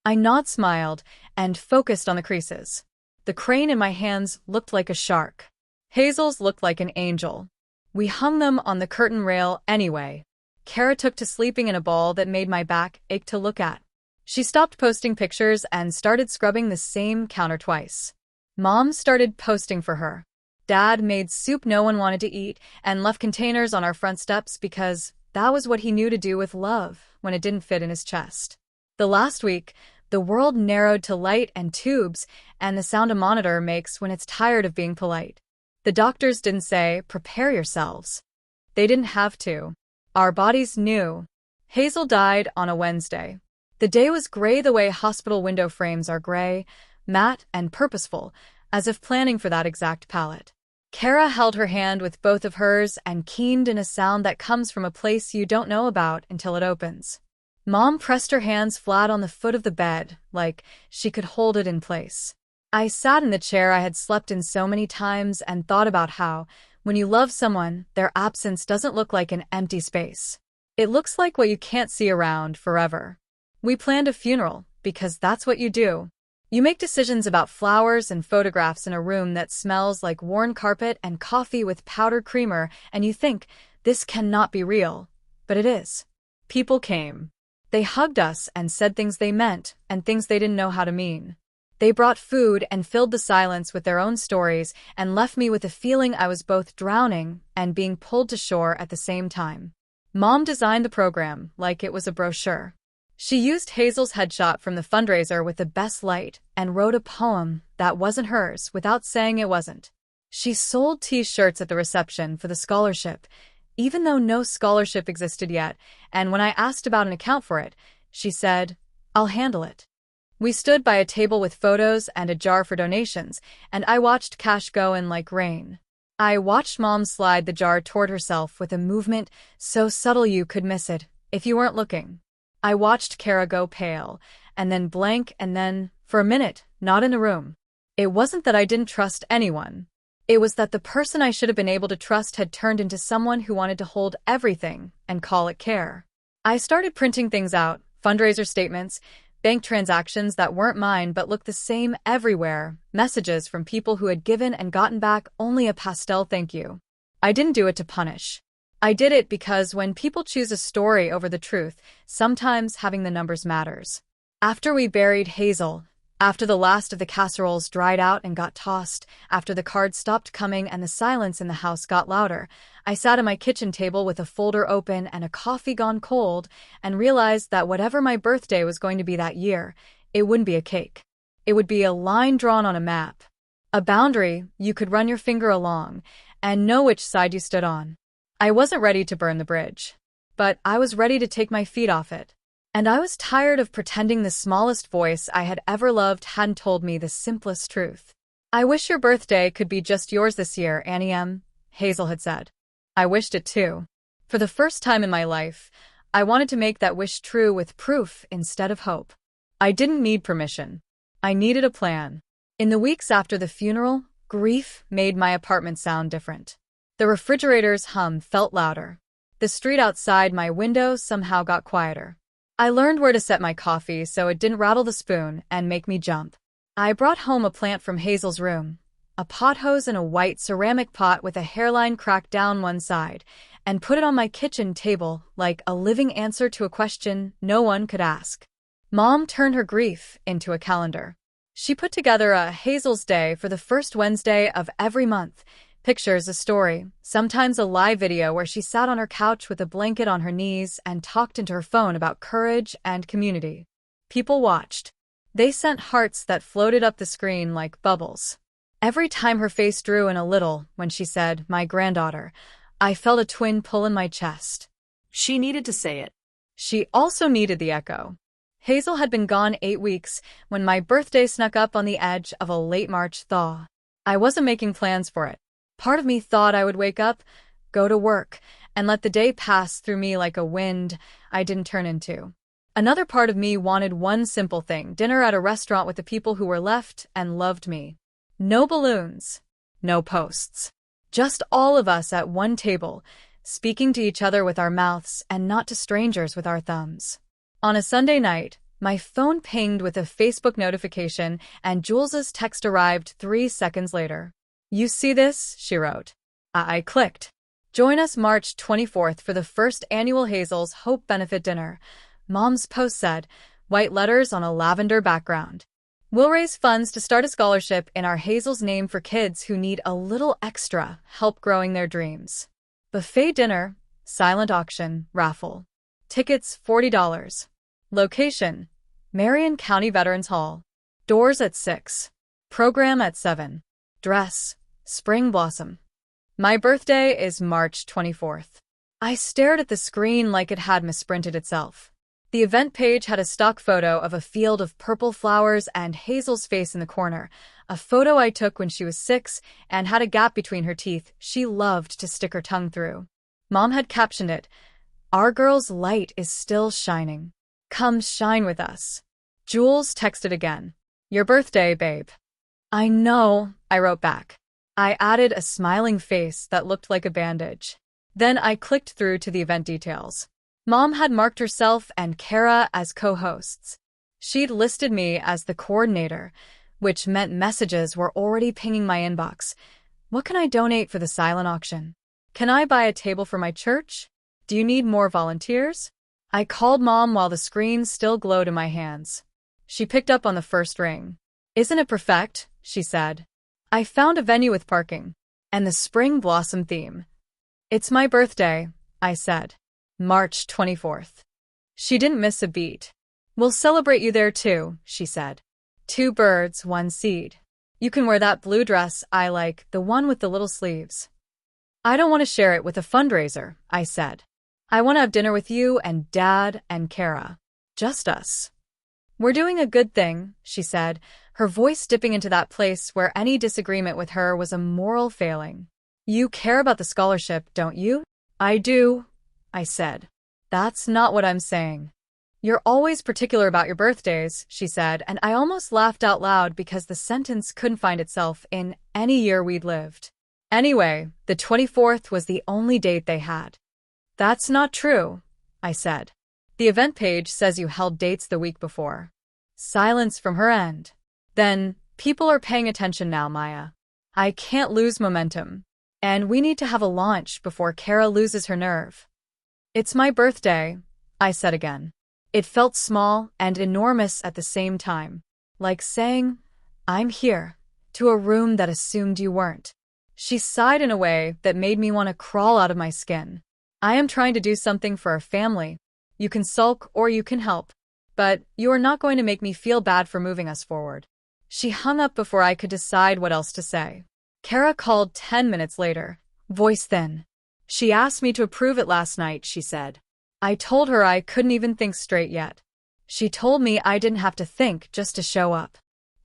I smiled and focused on the creases. The crane in my hands looked like a shark. Hazel's looked like an angel. We hung them on the curtain rail anyway. Kara took to sleeping in a ball that made my back ache to look at. She stopped posting pictures and started scrubbing the same counter twice. Mom started posting for her. Dad made soup no one wanted to eat and left containers on our front steps because that was what he knew to do with love when it didn't fit in his chest. The last week, the world narrowed to light and tubes and the sound a monitor makes when it's tired of being polite. The doctors didn't say, prepare yourselves. They didn't have to. Our bodies knew. Hazel died on a Wednesday. The day was gray the way hospital window frames are gray, matte and purposeful, as if planning for that exact palette. Kara held her hand with both of hers and keened in a sound that comes from a place you don't know about until it opens. Mom pressed her hands flat on the foot of the bed, like she could hold it in place. I sat in the chair I had slept in so many times and thought about how, when you love someone, their absence doesn't look like an empty space. It looks like what you can't see around forever. We planned a funeral, because that's what you do. You make decisions about flowers and photographs in a room that smells like worn carpet and coffee with powdered creamer, and you think, this cannot be real. But it is. People came. They hugged us and said things they meant and things they didn't know how to mean. They brought food and filled the silence with their own stories and left me with a feeling I was both drowning and being pulled to shore at the same time. Mom designed the program like it was a brochure. She used Hazel's headshot from the fundraiser with the best light and wrote a poem that wasn't hers without saying it wasn't. She sold T-shirts at the reception for the scholarship, even though no scholarship existed yet, and when I asked about an account for it, she said, "I'll handle it." We stood by a table with photos and a jar for donations, and I watched cash go in like rain. I watched Mom slide the jar toward herself with a movement so subtle you could miss it if you weren't looking. I watched Kara go pale, and then blank, and then, for a minute, not in the room. It wasn't that I didn't trust anyone. It was that the person I should have been able to trust had turned into someone who wanted to hold everything and call it care. I started printing things out, fundraiser statements, bank transactions that weren't mine but looked the same everywhere, messages from people who had given and gotten back only a pastel thank you. I didn't do it to punish. I did it because when people choose a story over the truth, sometimes having the numbers matters. After we buried Hazel, after the last of the casseroles dried out and got tossed, after the cards stopped coming and the silence in the house got louder, I sat at my kitchen table with a folder open and a coffee gone cold and realized that whatever my birthday was going to be that year, it wouldn't be a cake. It would be a line drawn on a map. A boundary you could run your finger along and know which side you stood on. I wasn't ready to burn the bridge, but I was ready to take my feet off it. And I was tired of pretending the smallest voice I had ever loved hadn't told me the simplest truth. "I wish your birthday could be just yours this year, Annie M.," Hazel had said. I wished it too. For the first time in my life, I wanted to make that wish true with proof instead of hope. I didn't need permission. I needed a plan. In the weeks after the funeral, grief made my apartment sound different. The refrigerator's hum felt louder. The street outside my window somehow got quieter. I learned where to set my coffee so it didn't rattle the spoon and make me jump. I brought home a plant from Hazel's room, a pot hose in a white ceramic pot with a hairline cracked down one side, and put it on my kitchen table like a living answer to a question no one could ask. Mom turned her grief into a calendar. She put together a Hazel's Day for the first Wednesday of every month. Pictures, a story, sometimes a live video where she sat on her couch with a blanket on her knees and talked into her phone about courage and community. People watched. They sent hearts that floated up the screen like bubbles. Every time her face drew in a little when she said, "My granddaughter," I felt a twin pull in my chest. She needed to say it. She also needed the echo. Hazel had been gone 8 weeks when my birthday snuck up on the edge of a late March thaw. I wasn't making plans for it. Part of me thought I would wake up, go to work, and let the day pass through me like a wind I didn't turn into. Another part of me wanted one simple thing: dinner at a restaurant with the people who were left and loved me. No balloons, no posts. Just all of us at one table, speaking to each other with our mouths and not to strangers with our thumbs. On a Sunday night, my phone pinged with a Facebook notification and Jules's text arrived 3 seconds later. "You see this?" she wrote. I clicked. "Join us March 24th for the first annual Hazel's Hope Benefit Dinner," Mom's post said, white letters on a lavender background. "We'll raise funds to start a scholarship in our Hazel's name for kids who need a little extra help growing their dreams. Buffet dinner, silent auction, raffle. Tickets $40. Location, Marion County Veterans Hall. Doors at 6. Program at 7. Dress, spring blossom." My birthday is March 24th. I stared at the screen like it had misprinted itself. The event page had a stock photo of a field of purple flowers and Hazel's face in the corner, a photo I took when she was 6 and had a gap between her teeth she loved to stick her tongue through. Mom had captioned it, "Our girl's light is still shining." Come shine with us. Jules texted again. Your birthday, babe. I know, I wrote back. I added a smiling face that looked like a bandage. Then I clicked through to the event details. Mom had marked herself and Kara as co-hosts. She'd listed me as the coordinator, which meant messages were already pinging my inbox. What can I donate for the silent auction? Can I buy a table for my church? Do you need more volunteers? I called Mom while the screen still glowed in my hands. She picked up on the first ring. Isn't it perfect? She said. I found a venue with parking and the spring blossom theme. It's my birthday, I said. March 24th. She didn't miss a beat. We'll celebrate you there too, she said. 2 birds, 1 seed. You can wear that blue dress I like, the one with the little sleeves. I don't want to share it with a fundraiser, I said. I want to have dinner with you and Dad and Kara. Just us. We're doing a good thing, she said, her voice dipping into that place where any disagreement with her was a moral failing. You care about the scholarship, don't you? I do, I said. That's not what I'm saying. You're always particular about your birthdays, she said, and I almost laughed out loud because the sentence couldn't find itself in any year we'd lived. Anyway, the 24th was the only date they had. That's not true, I said. The event page says you held dates the week before. Silence from her end. Then, people are paying attention now, Maya. I can't lose momentum. And we need to have a launch before Kara loses her nerve. It's my birthday, I said again. It felt small and enormous at the same time, like saying, I'm here, to a room that assumed you weren't. She sighed in a way that made me want to crawl out of my skin. I am trying to do something for our family. You can sulk or you can help, but you are not going to make me feel bad for moving us forward. She hung up before I could decide what else to say. Kara called 10 minutes later, voice thin. She asked me to approve it last night, she said. I told her I couldn't even think straight yet. She told me I didn't have to think just to show up.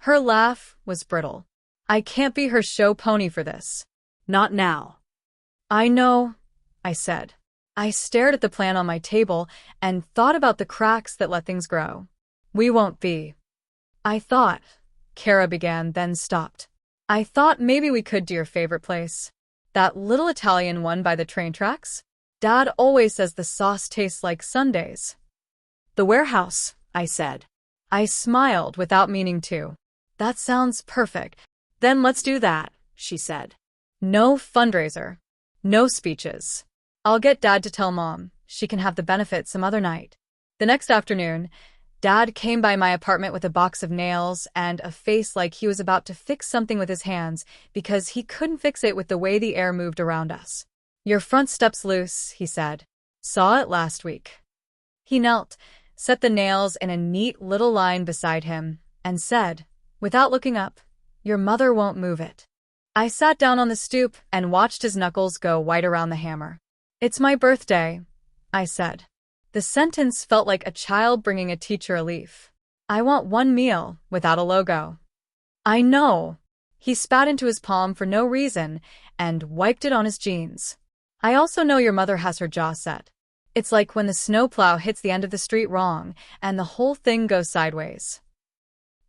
Her laugh was brittle. I can't be her show pony for this. Not now. I know, I said. I stared at the plan on my table and thought about the cracks that let things grow. We won't be. I thought, Kara began, then stopped. I thought maybe we could do your favorite place. That little Italian one by the train tracks? Dad always says the sauce tastes like Sundays. The warehouse, I said. I smiled without meaning to. That sounds perfect. Then let's do that, she said. No fundraiser. No speeches. I'll get Dad to tell Mom. She can have the benefit some other night. The next afternoon, Dad came by my apartment with a box of nails and a face like he was about to fix something with his hands because he couldn't fix it with the way the air moved around us. Your front step's loose, he said. Saw it last week. He knelt, set the nails in a neat little line beside him, and said, without looking up, your mother won't move it. I sat down on the stoop and watched his knuckles go white around the hammer. It's my birthday, I said. The sentence felt like a child bringing a teacher a leaf. I want one meal without a logo. I know. He spat into his palm for no reason and wiped it on his jeans. I also know your mother has her jaw set. It's like when the snowplow hits the end of the street wrong and the whole thing goes sideways.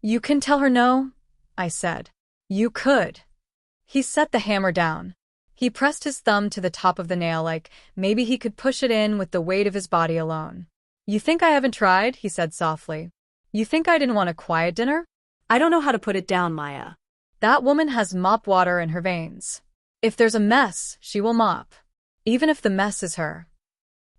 You can tell her no, I said. You could. He set the hammer down. He pressed his thumb to the top of the nail like maybe he could push it in with the weight of his body alone. You think I haven't tried? He said softly. You think I didn't want a quiet dinner? I don't know how to put it down, Maya. That woman has mop water in her veins. If there's a mess, she will mop. Even if the mess is her.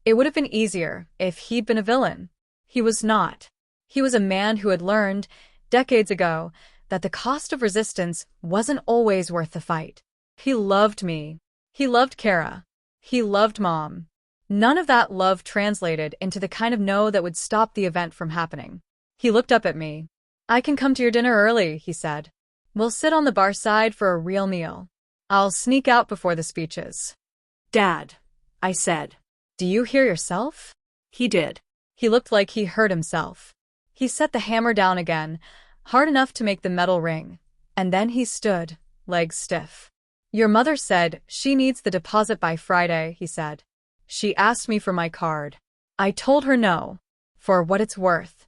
It would have been easier if he'd been a villain. He was not. He was a man who had learned, decades ago, that the cost of resistance wasn't always worth the fight. He loved me. He loved Kara. He loved Mom. None of that love translated into the kind of no that would stop the event from happening. He looked up at me. I can come to your dinner early, he said. We'll sit on the bar side for a real meal. I'll sneak out before the speeches. Dad, I said. Do you hear yourself? He did. He looked like he heard himself. He set the hammer down again, hard enough to make the metal ring, and then he stood, legs stiff. Your mother said she needs the deposit by Friday, he said. She asked me for my card. I told her no. For what it's worth.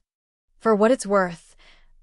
For what it's worth,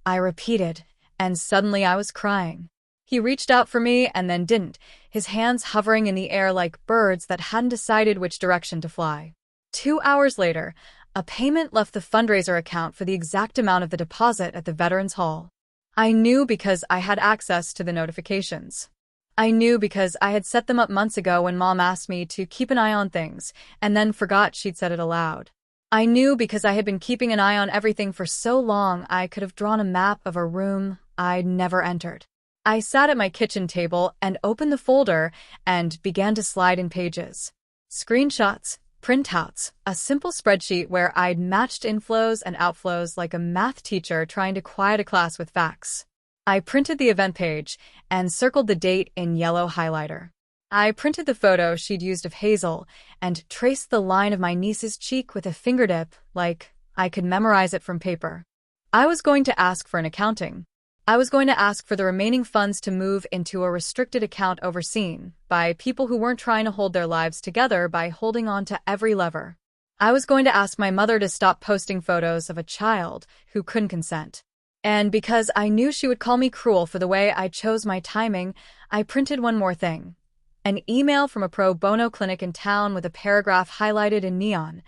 I repeated, and suddenly I was crying. He reached out for me and then didn't, his hands hovering in the air like birds that hadn't decided which direction to fly. 2 hours later, a payment left the fundraiser account for the exact amount of the deposit at the Veterans Hall. I knew because I had access to the notifications. I knew because I had set them up months ago when Mom asked me to keep an eye on things, and then forgot she'd said it aloud. I knew because I had been keeping an eye on everything for so long I could have drawn a map of a room I'd never entered. I sat at my kitchen table and opened the folder and began to slide in pages. Screenshots, printouts, a simple spreadsheet where I'd matched inflows and outflows like a math teacher trying to quiet a class with facts. I printed the event page and circled the date in yellow highlighter. I printed the photo she'd used of Hazel and traced the line of my niece's cheek with a fingertip like I could memorize it from paper. I was going to ask for an accounting. I was going to ask for the remaining funds to move into a restricted account overseen by people who weren't trying to hold their lives together by holding on to every lever. I was going to ask my mother to stop posting photos of a child who couldn't consent. And because I knew she would call me cruel for the way I chose my timing, I printed one more thing. An email from a pro bono clinic in town with a paragraph highlighted in neon.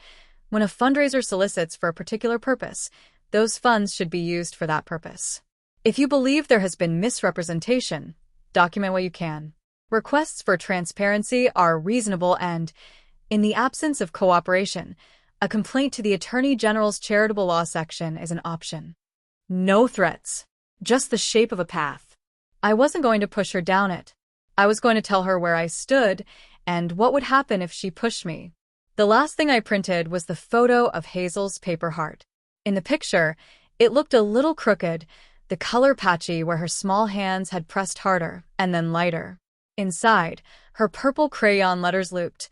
When a fundraiser solicits for a particular purpose, those funds should be used for that purpose. If you believe there has been misrepresentation, document what you can. Requests for transparency are reasonable and, in the absence of cooperation, a complaint to the Attorney General's Charitable Law section is an option. No threats, just the shape of a path. I wasn't going to push her down it. I was going to tell her where I stood and what would happen if she pushed me. The last thing I printed was the photo of Hazel's paper heart. In the picture, it looked a little crooked, the color patchy where her small hands had pressed harder and then lighter. Inside, her purple crayon letters looped,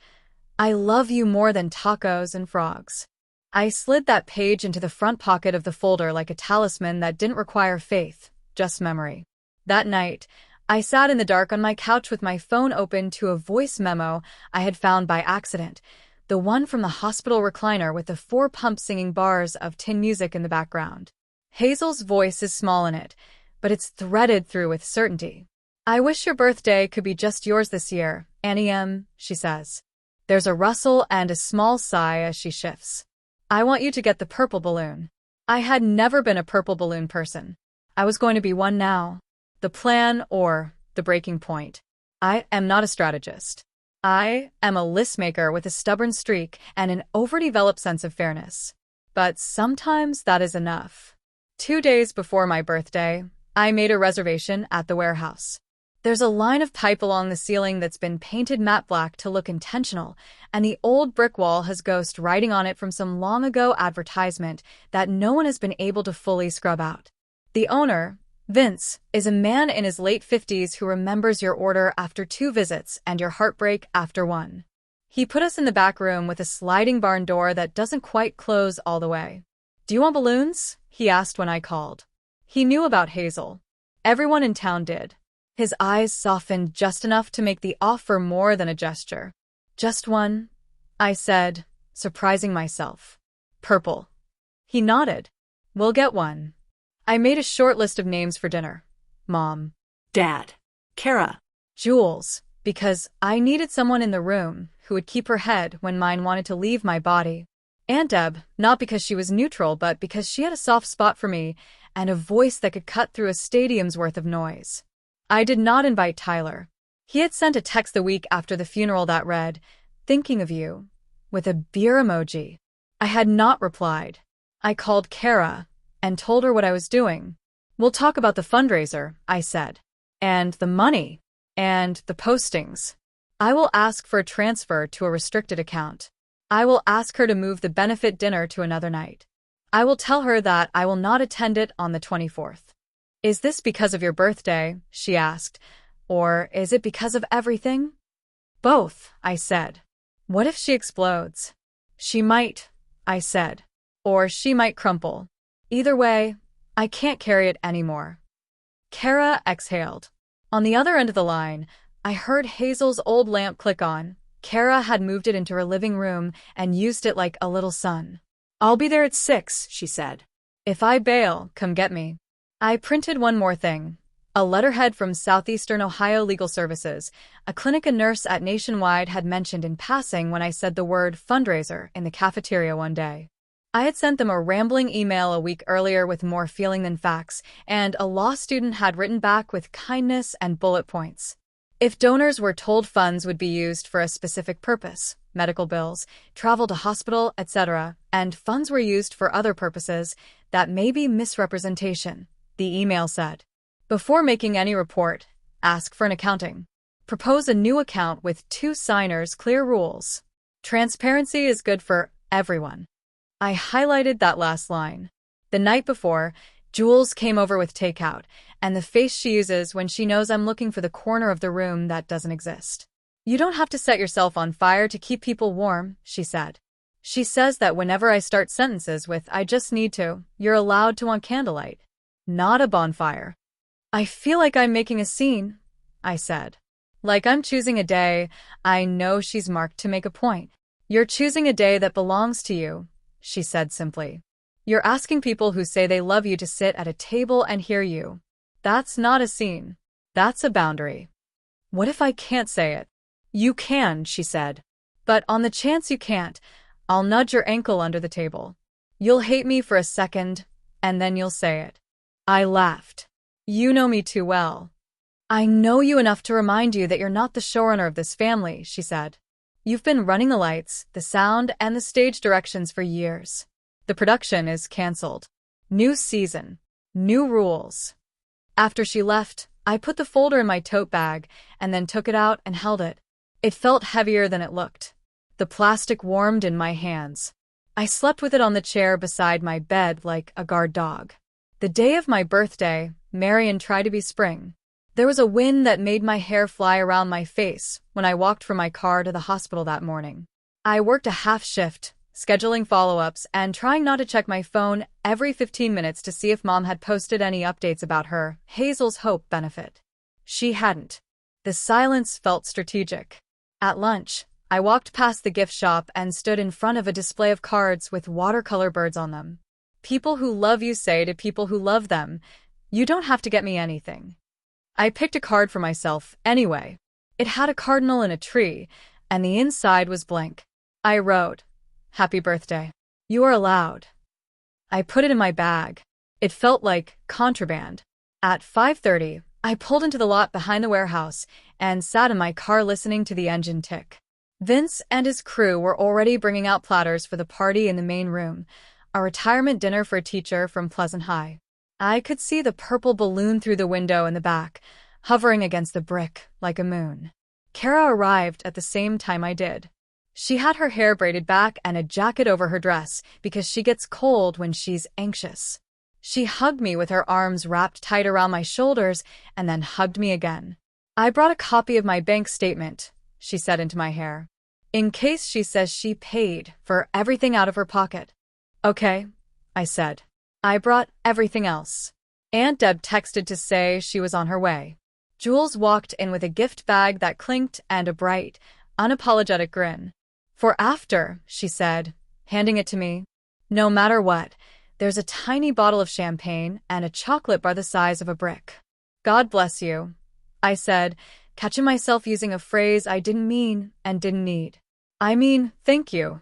"I love you more than tacos and frogs." I slid that page into the front pocket of the folder like a talisman that didn't require faith, just memory. That night, I sat in the dark on my couch with my phone open to a voice memo I had found by accident, the one from the hospital recliner with the 4 pumps singing bars of tin music in the background. Hazel's voice is small in it, but it's threaded through with certainty. "I wish your birthday could be just yours this year, Annie M," she says. There's a rustle and a small sigh as she shifts. "I want you to get the purple balloon." I had never been a purple balloon person. I was going to be one now. The plan or the breaking point. I am not a strategist. I am a list maker with a stubborn streak and an overdeveloped sense of fairness. But sometimes that is enough. 2 days before my birthday, I made a reservation at the warehouse. There's a line of pipe along the ceiling that's been painted matte black to look intentional, and the old brick wall has ghost writing on it from some long ago advertisement that no one has been able to fully scrub out. The owner, Vince, is a man in his late 50s who remembers your order after 2 visits and your heartbreak after 1. He put us in the back room with a sliding barn door that doesn't quite close all the way. "Do you want balloons?" he asked when I called. He knew about Hazel. Everyone in town did. His eyes softened just enough to make the offer more than a gesture. "Just one," I said, surprising myself. "Purple." He nodded. "We'll get one." I made a short list of names for dinner. Mom. Dad. Kara. Jules, because I needed someone in the room who would keep her head when mine wanted to leave my body. Aunt Deb, not because she was neutral, but because she had a soft spot for me and a voice that could cut through a stadium's worth of noise. I did not invite Tyler. He had sent a text the week after the funeral that read, "Thinking of you," with a beer emoji. I had not replied. I called Kara and told her what I was doing. "We'll talk about the fundraiser," I said. "And the money. And the postings. I will ask for a transfer to a restricted account. I will ask her to move the benefit dinner to another night. I will tell her that I will not attend it on the 24th. "Is this because of your birthday?" she asked. "Or is it because of everything?" "Both," I said. "What if she explodes?" "She might," I said. "Or she might crumple. Either way, I can't carry it anymore." Kara exhaled. On the other end of the line, I heard Hazel's old lamp click on. Kara had moved it into her living room and used it like a little son. I'll be there at 6, she said. If I bail, come get me. I printed one more thing. A letterhead from Southeastern Ohio Legal Services, a clinic a nurse at Nationwide had mentioned in passing when I said the word fundraiser in the cafeteria one day. I had sent them a rambling email a week earlier with more feeling than facts, and a law student had written back with kindness and bullet points. If donors were told funds would be used for a specific purpose, medical bills, travel to hospital, etc., and funds were used for other purposes, that may be misrepresentation, the email said. Before making any report, ask for an accounting. Propose a new account with 2 signers, clear rules. Transparency is good for everyone. I highlighted that last line. The night before, Jules came over with takeout, and the face she uses when she knows I'm looking for the corner of the room that doesn't exist. You don't have to set yourself on fire to keep people warm, she said. She says that whenever I start sentences with I just need to, you're allowed to want candlelight. Not a bonfire. I feel like I'm making a scene, I said. Like I'm choosing a day I know she's marked to make a point. You're choosing a day that belongs to you, she said simply. You're asking people who say they love you to sit at a table and hear you. That's not a scene. That's a boundary. What if I can't say it? You can, she said. But on the chance you can't, I'll nudge your ankle under the table. You'll hate me for a second, and then you'll say it. I laughed. You know me too well. I know you enough to remind you that you're not the showrunner of this family, she said. You've been running the lights, the sound, and the stage directions for years. The production is canceled. New season. New rules. After she left, I put the folder in my tote bag and then took it out and held it. It felt heavier than it looked. The plastic warmed in my hands. I slept with it on the chair beside my bed like a guard dog. The day of my birthday, Marion tried to be spring. There was a wind that made my hair fly around my face when I walked from my car to the hospital that morning. I worked a half shift, scheduling follow-ups and trying not to check my phone every 15 minutes to see if Mom had posted any updates about her Hazel's Hope benefit. She hadn't. The silence felt strategic. At lunch, I walked past the gift shop and stood in front of a display of cards with watercolor birds on them. People who love you say to people who love them, you don't have to get me anything. I picked a card for myself anyway. It had a cardinal in a tree, and the inside was blank. I wrote, "Happy birthday. You are allowed." I put it in my bag. It felt like contraband. At 5:30, I pulled into the lot behind the warehouse and sat in my car listening to the engine tick. Vince and his crew were already bringing out platters for the party in the main room, a retirement dinner for a teacher from Pleasant High. I could see the purple balloon through the window in the back, hovering against the brick like a moon. Kara arrived at the same time I did. She had her hair braided back and a jacket over her dress because she gets cold when she's anxious. She hugged me with her arms wrapped tight around my shoulders and then hugged me again. I brought a copy of my bank statement, she said into my hair, in case she says she paid for everything out of her pocket. Okay, I said. I brought everything else. Aunt Deb texted to say she was on her way. Jules walked in with a gift bag that clinked and a bright, unapologetic grin. For after, she said, handing it to me. No matter what, there's a tiny bottle of champagne and a chocolate bar the size of a brick. God bless you, I said, catching myself using a phrase I didn't mean and didn't need. I mean, thank you.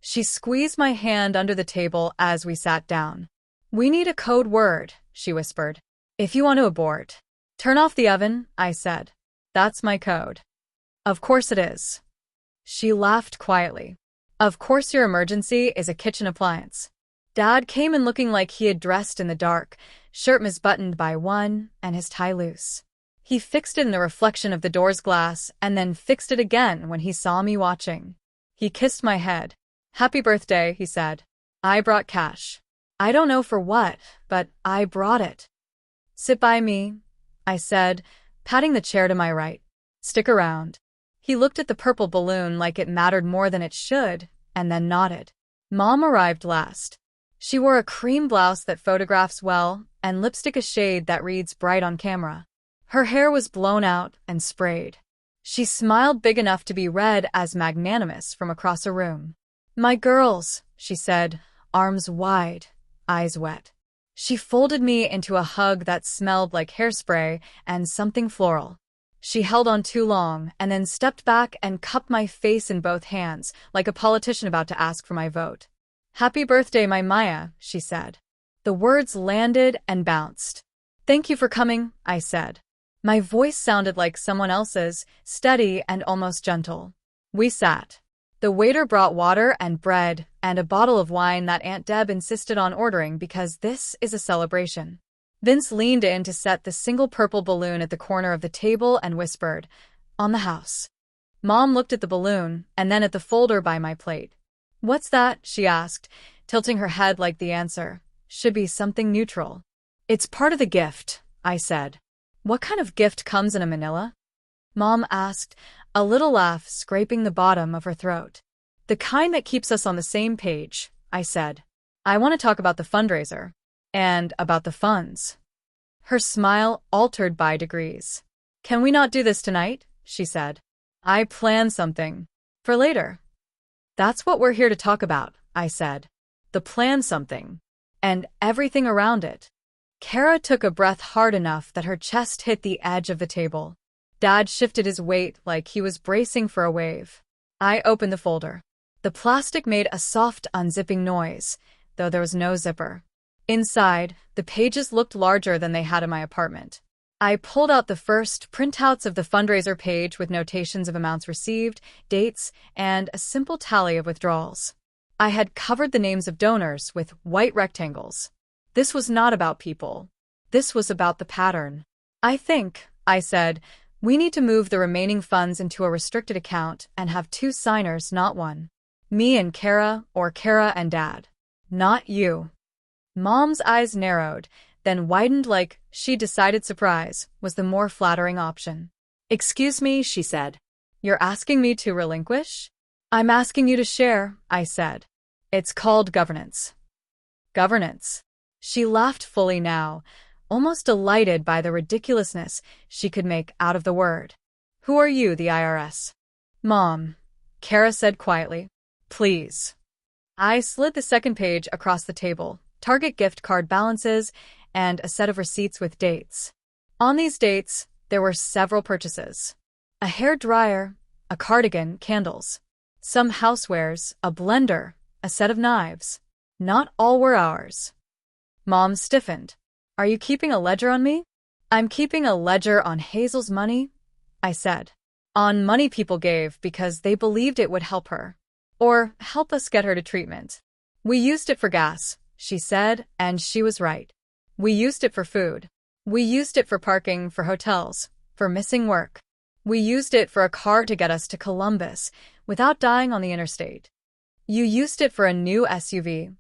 She squeezed my hand under the table as we sat down. We need a code word, she whispered. If you want to abort. Turn off the oven, I said. That's my code. Of course it is. She laughed quietly. Of course your emergency is a kitchen appliance. Dad came in looking like he had dressed in the dark, shirt misbuttoned by one and his tie loose. He fixed it in the reflection of the door's glass and then fixed it again when he saw me watching. He kissed my head. Happy birthday, he said. I brought cash. I don't know for what, but I brought it. Sit by me, I said, patting the chair to my right. Stick around. He looked at the purple balloon like it mattered more than it should, and then nodded. Mom arrived last. She wore a cream blouse that photographs well, and lipstick a shade that reads bright on camera. Her hair was blown out and sprayed. She smiled big enough to be read as magnanimous from across a room. My girls, she said, arms wide, eyes wet. She folded me into a hug that smelled like hairspray and something floral. She held on too long and then stepped back and cupped my face in both hands, like a politician about to ask for my vote. "Happy birthday, my Maya," she said. The words landed and bounced. "Thank you for coming," I said. My voice sounded like someone else's, steady and almost gentle. We sat. The waiter brought water and bread and a bottle of wine that Aunt Deb insisted on ordering because this is a celebration. Vince leaned in to set the single purple balloon at the corner of the table and whispered, "On the house." Mom looked at the balloon and then at the folder by my plate. "What's that?" she asked, tilting her head like the answer should be something neutral. "It's part of the gift," I said. "What kind of gift comes in a manila?" Mom asked, a little laugh scraping the bottom of her throat. "The kind that keeps us on the same page," I said. "I want to talk about the fundraiser. And about the funds." Her smile altered by degrees. "Can we not do this tonight?" she said. "I planned something. For later." "That's what we're here to talk about," I said. "The plan something. And everything around it." Kara took a breath hard enough that her chest hit the edge of the table. Dad shifted his weight like he was bracing for a wave. I opened the folder. The plastic made a soft unzipping noise, though there was no zipper. Inside, the pages looked larger than they had in my apartment. I pulled out the first printouts of the fundraiser page with notations of amounts received, dates, and a simple tally of withdrawals. I had covered the names of donors with white rectangles. This was not about people. This was about the pattern. "I think," I said, "we need to move the remaining funds into a restricted account and have 2 signers, not 1. Me and Kara, or Kara and Dad. Not you." Mom's eyes narrowed, then widened like she decided surprise was the more flattering option. "Excuse me," she said. "You're asking me to relinquish?" "I'm asking you to share," I said. "It's called governance." "Governance." She laughed fully now, almost delighted by the ridiculousness she could make out of the word. "Who are you, the IRS?" "Mom," Kara said quietly. "Please." I slid the second page across the table. Target gift card balances, and a set of receipts with dates. On these dates, there were several purchases. A hair dryer, a cardigan, candles. Some housewares, a blender, a set of knives. Not all were ours. Mom stiffened. "Are you keeping a ledger on me?" "I'm keeping a ledger on Hazel's money," I said. "On money people gave because they believed it would help her. Or help us get her to treatment. We used it for gas," she said, and she was right. "We used it for food. We used it for parking for hotels, for missing work. We used it for a car to get us to Columbus without dying on the interstate. You used it for a new SUV,"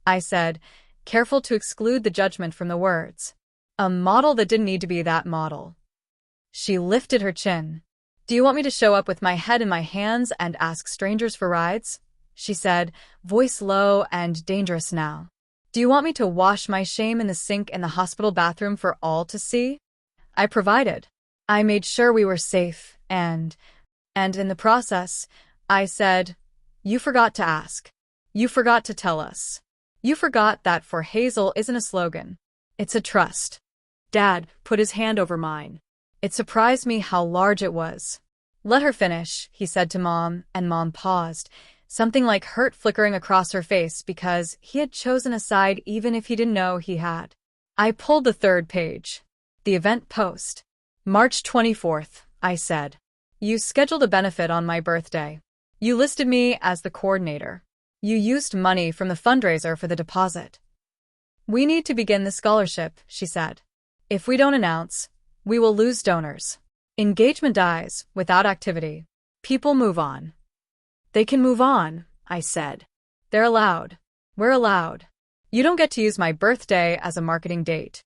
I said, careful to exclude the judgment from the words. "A model that didn't need to be that model." She lifted her chin. "Do you want me to show up with my head in my hands and ask strangers for rides?" she said, voice low and dangerous now. "Do you want me to wash my shame in the sink in the hospital bathroom for all to see?" I provided. I made sure we were safe, and in the process, I said, "You forgot to ask. You forgot to tell us. You forgot that for Hazel isn't a slogan. It's a trust." Dad put his hand over mine. It surprised me how large it was. "Let her finish," he said to Mom, and Mom paused, something like hurt flickering across her face because he had chosen a side even if he didn't know he had. I pulled the third page. The event post. "March 24th, I said. "You scheduled a benefit on my birthday. You listed me as the coordinator. You used money from the fundraiser for the deposit. We need to begin the scholarship," she said. "If we don't announce, we will lose donors. Engagement dies without activity. People move on." "They can move on," I said. "They're allowed. We're allowed. You don't get to use my birthday as a marketing date."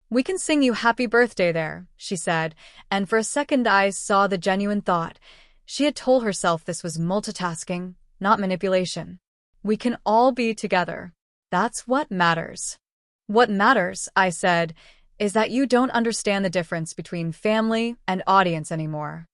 "We can sing you happy birthday there," she said, and for a second I saw the genuine thought. She had told herself this was multitasking, not manipulation. "We can all be together. That's what matters." "What matters," I said, "is that you don't understand the difference between family and audience anymore."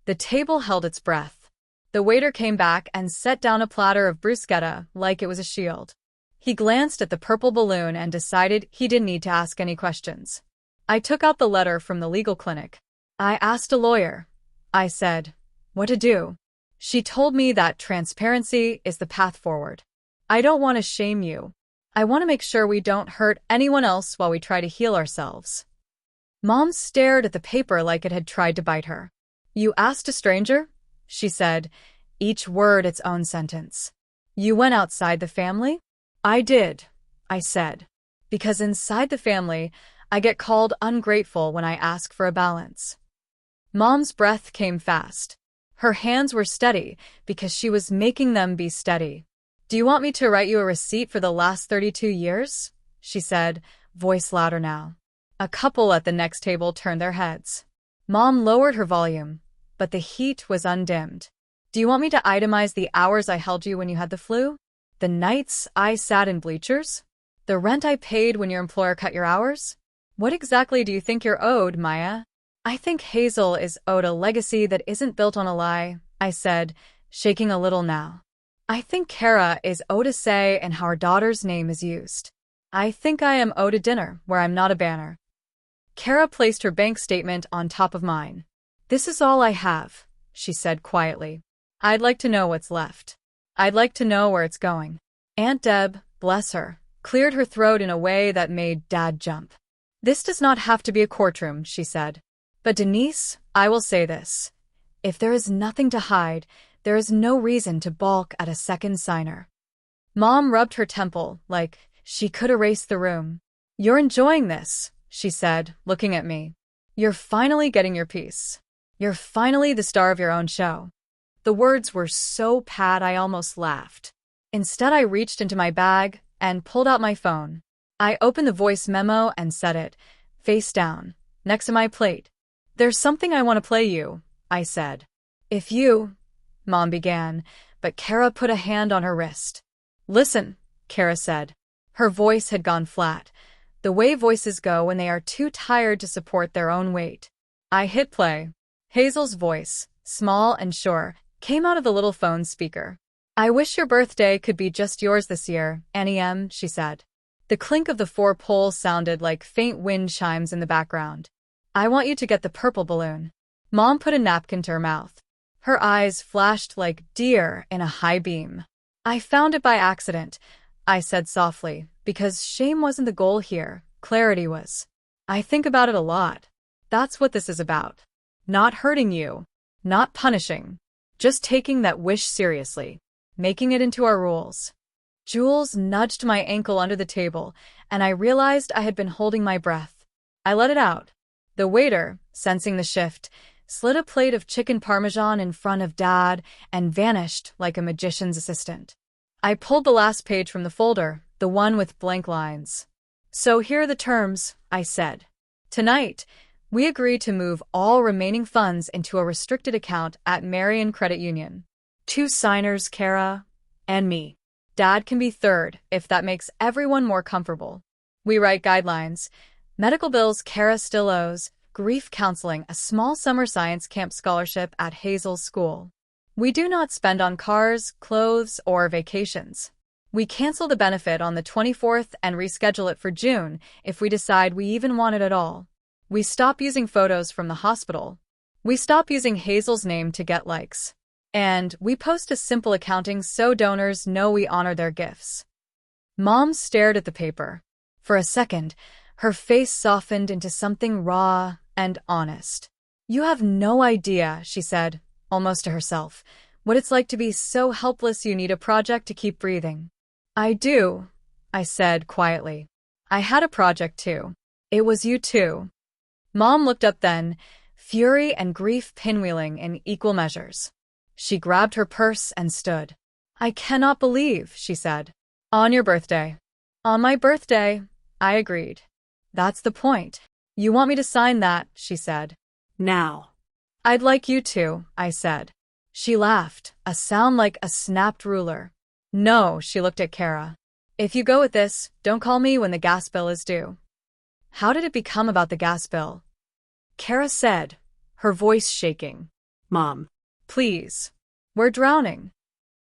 The table held its breath. The waiter came back and set down a platter of bruschetta like it was a shield. He glanced at the purple balloon and decided he didn't need to ask any questions. I took out the letter from the legal clinic. I asked a lawyer. I said, what to do? She told me that transparency is the path forward. I don't want to shame you. I want to make sure we don't hurt anyone else while we try to heal ourselves. Mom stared at the paper like it had tried to bite her. You asked a stranger? She said, each word its own sentence. You went outside the family? I did, I said. Because inside the family, I get called ungrateful when I ask for a balance. Mom's breath came fast. Her hands were steady because she was making them be steady. Do you want me to write you a receipt for the last 32 years? She said, voice louder now. A couple at the next table turned their heads. Mom lowered her volume, but the heat was undimmed. Do you want me to itemize the hours I held you when you had the flu? The nights I sat in bleachers? The rent I paid when your employer cut your hours? What exactly do you think you're owed, Maya? I think Hazel is owed a legacy that isn't built on a lie, I said, shaking a little now. I think Kara is owed a say in how her daughter's name is used. I think I am owed a dinner where I'm not a banner. Kara placed her bank statement on top of mine. This is all I have, she said quietly. I'd like to know what's left. I'd like to know where it's going. Aunt Deb, bless her, cleared her throat in a way that made Dad jump. This does not have to be a courtroom, she said. But Denise, I will say this. If there is nothing to hide, there is no reason to balk at a second signer. Mom rubbed her temple like she could erase the room. You're enjoying this, she said, looking at me. You're finally getting your piece. You're finally the star of your own show. The words were so pat I almost laughed. Instead, I reached into my bag and pulled out my phone. I opened the voice memo and set it, face down, next to my plate. There's something I want to play you, I said. If you, Mom began, but Kara put a hand on her wrist. Listen, Kara said. Her voice had gone flat, the way voices go when they are too tired to support their own weight. I hit play. Hazel's voice, small and sure, came out of the little phone speaker. I wish your birthday could be just yours this year, Annie M., she said. The clink of the 4 poles sounded like faint wind chimes in the background. I want you to get the purple balloon. Mom put a napkin to her mouth. Her eyes flashed like deer in a high beam. I found it by accident, I said softly, because shame wasn't the goal here, clarity was. I think about it a lot. That's what this is about. Not hurting you. Not punishing. Just taking that wish seriously. Making it into our rules. Jules nudged my ankle under the table, and I realized I had been holding my breath. I let it out. The waiter, sensing the shift, slid a plate of chicken parmesan in front of Dad and vanished like a magician's assistant. I pulled the last page from the folder, the one with blank lines. So here are the terms, I said. Tonight, we agree to move all remaining funds into a restricted account at Marion Credit Union. 2 signers, Kara, and me. Dad can be third, if that makes everyone more comfortable. We write guidelines. Medical bills Kara still owes, grief counseling, a small summer science camp scholarship at Hazel's school. We do not spend on cars, clothes, or vacations. We cancel the benefit on the 24th and reschedule it for June if we decide we even want it at all. We stop using photos from the hospital. We stop using Hazel's name to get likes. And we post a simple accounting so donors know we honor their gifts. Mom stared at the paper. For a second, her face softened into something raw and honest. You have no idea, she said, almost to herself, what it's like to be so helpless you need a project to keep breathing. I do, I said quietly. I had a project too. It was you too. Mom looked up then, fury and grief pinwheeling in equal measures. She grabbed her purse and stood. I cannot believe, she said. On your birthday. On my birthday, I agreed. That's the point. You want me to sign that, she said. Now. I'd like you to, I said. She laughed, a sound like a snapped ruler. No, she looked at Kara. If you go with this, don't call me when the gas bill is due. How did it become about the gas bill? Kara said, her voice shaking. Mom. Please. We're drowning.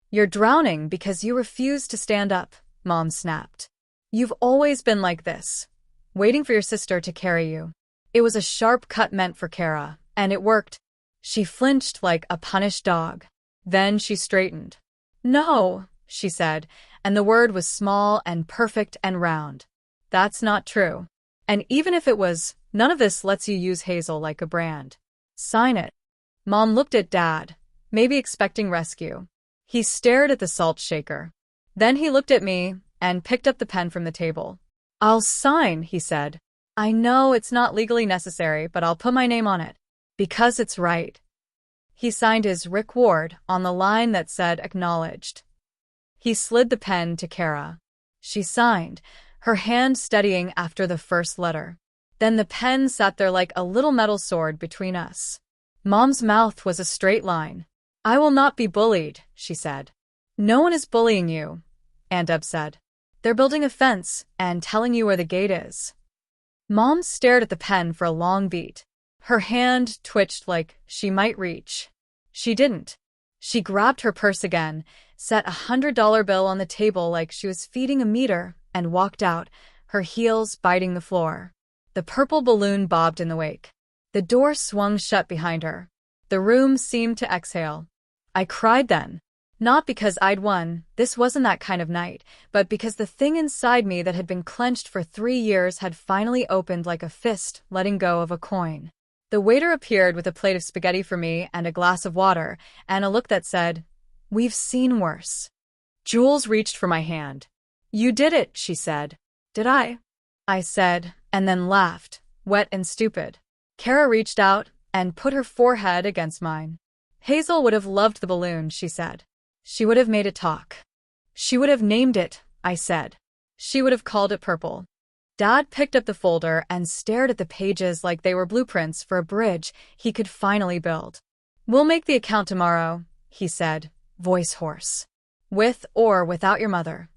You're drowning because you refuse to stand up, Mom snapped. You've always been like this, waiting for your sister to carry you. It was a sharp cut meant for Kara, and it worked. She flinched like a punished dog. Then she straightened. No, she said, and the word was small and perfect and round. That's not true. And even if it was, none of this lets you use Hazel like a brand. Sign it. Mom looked at Dad, maybe expecting rescue. He stared at the salt shaker. Then he looked at me and picked up the pen from the table. I'll sign, he said. I know it's not legally necessary, but I'll put my name on it. Because it's right. He signed his Rick Ward on the line that said acknowledged. He slid the pen to Kara. She signed, her hand steadying after the first letter. Then the pen sat there like a little metal sword between us. Mom's mouth was a straight line. I will not be bullied, she said. No one is bullying you, Aunt Deb said. They're building a fence and telling you where the gate is. Mom stared at the pen for a long beat. Her hand twitched like she might reach. She didn't. She grabbed her purse again, set $100 bill on the table like she was feeding a meter, and walked out, her heels biting the floor. The purple balloon bobbed in the wake. The door swung shut behind her. The room seemed to exhale. I cried then. Not because I'd won, this wasn't that kind of night, but because the thing inside me that had been clenched for 3 years had finally opened like a fist letting go of a coin. The waiter appeared with a plate of spaghetti for me and a glass of water, and a look that said, "We've seen worse." Jules reached for my hand. "You did it," she said. "Did I?" I said, and then laughed, wet and stupid. Kara reached out and put her forehead against mine. Hazel would have loved the balloon, she said. She would have made it talk. She would have named it, I said. She would have called it purple. Dad picked up the folder and stared at the pages like they were blueprints for a bridge he could finally build. We'll make the account tomorrow, he said, voice hoarse. With or without your mother.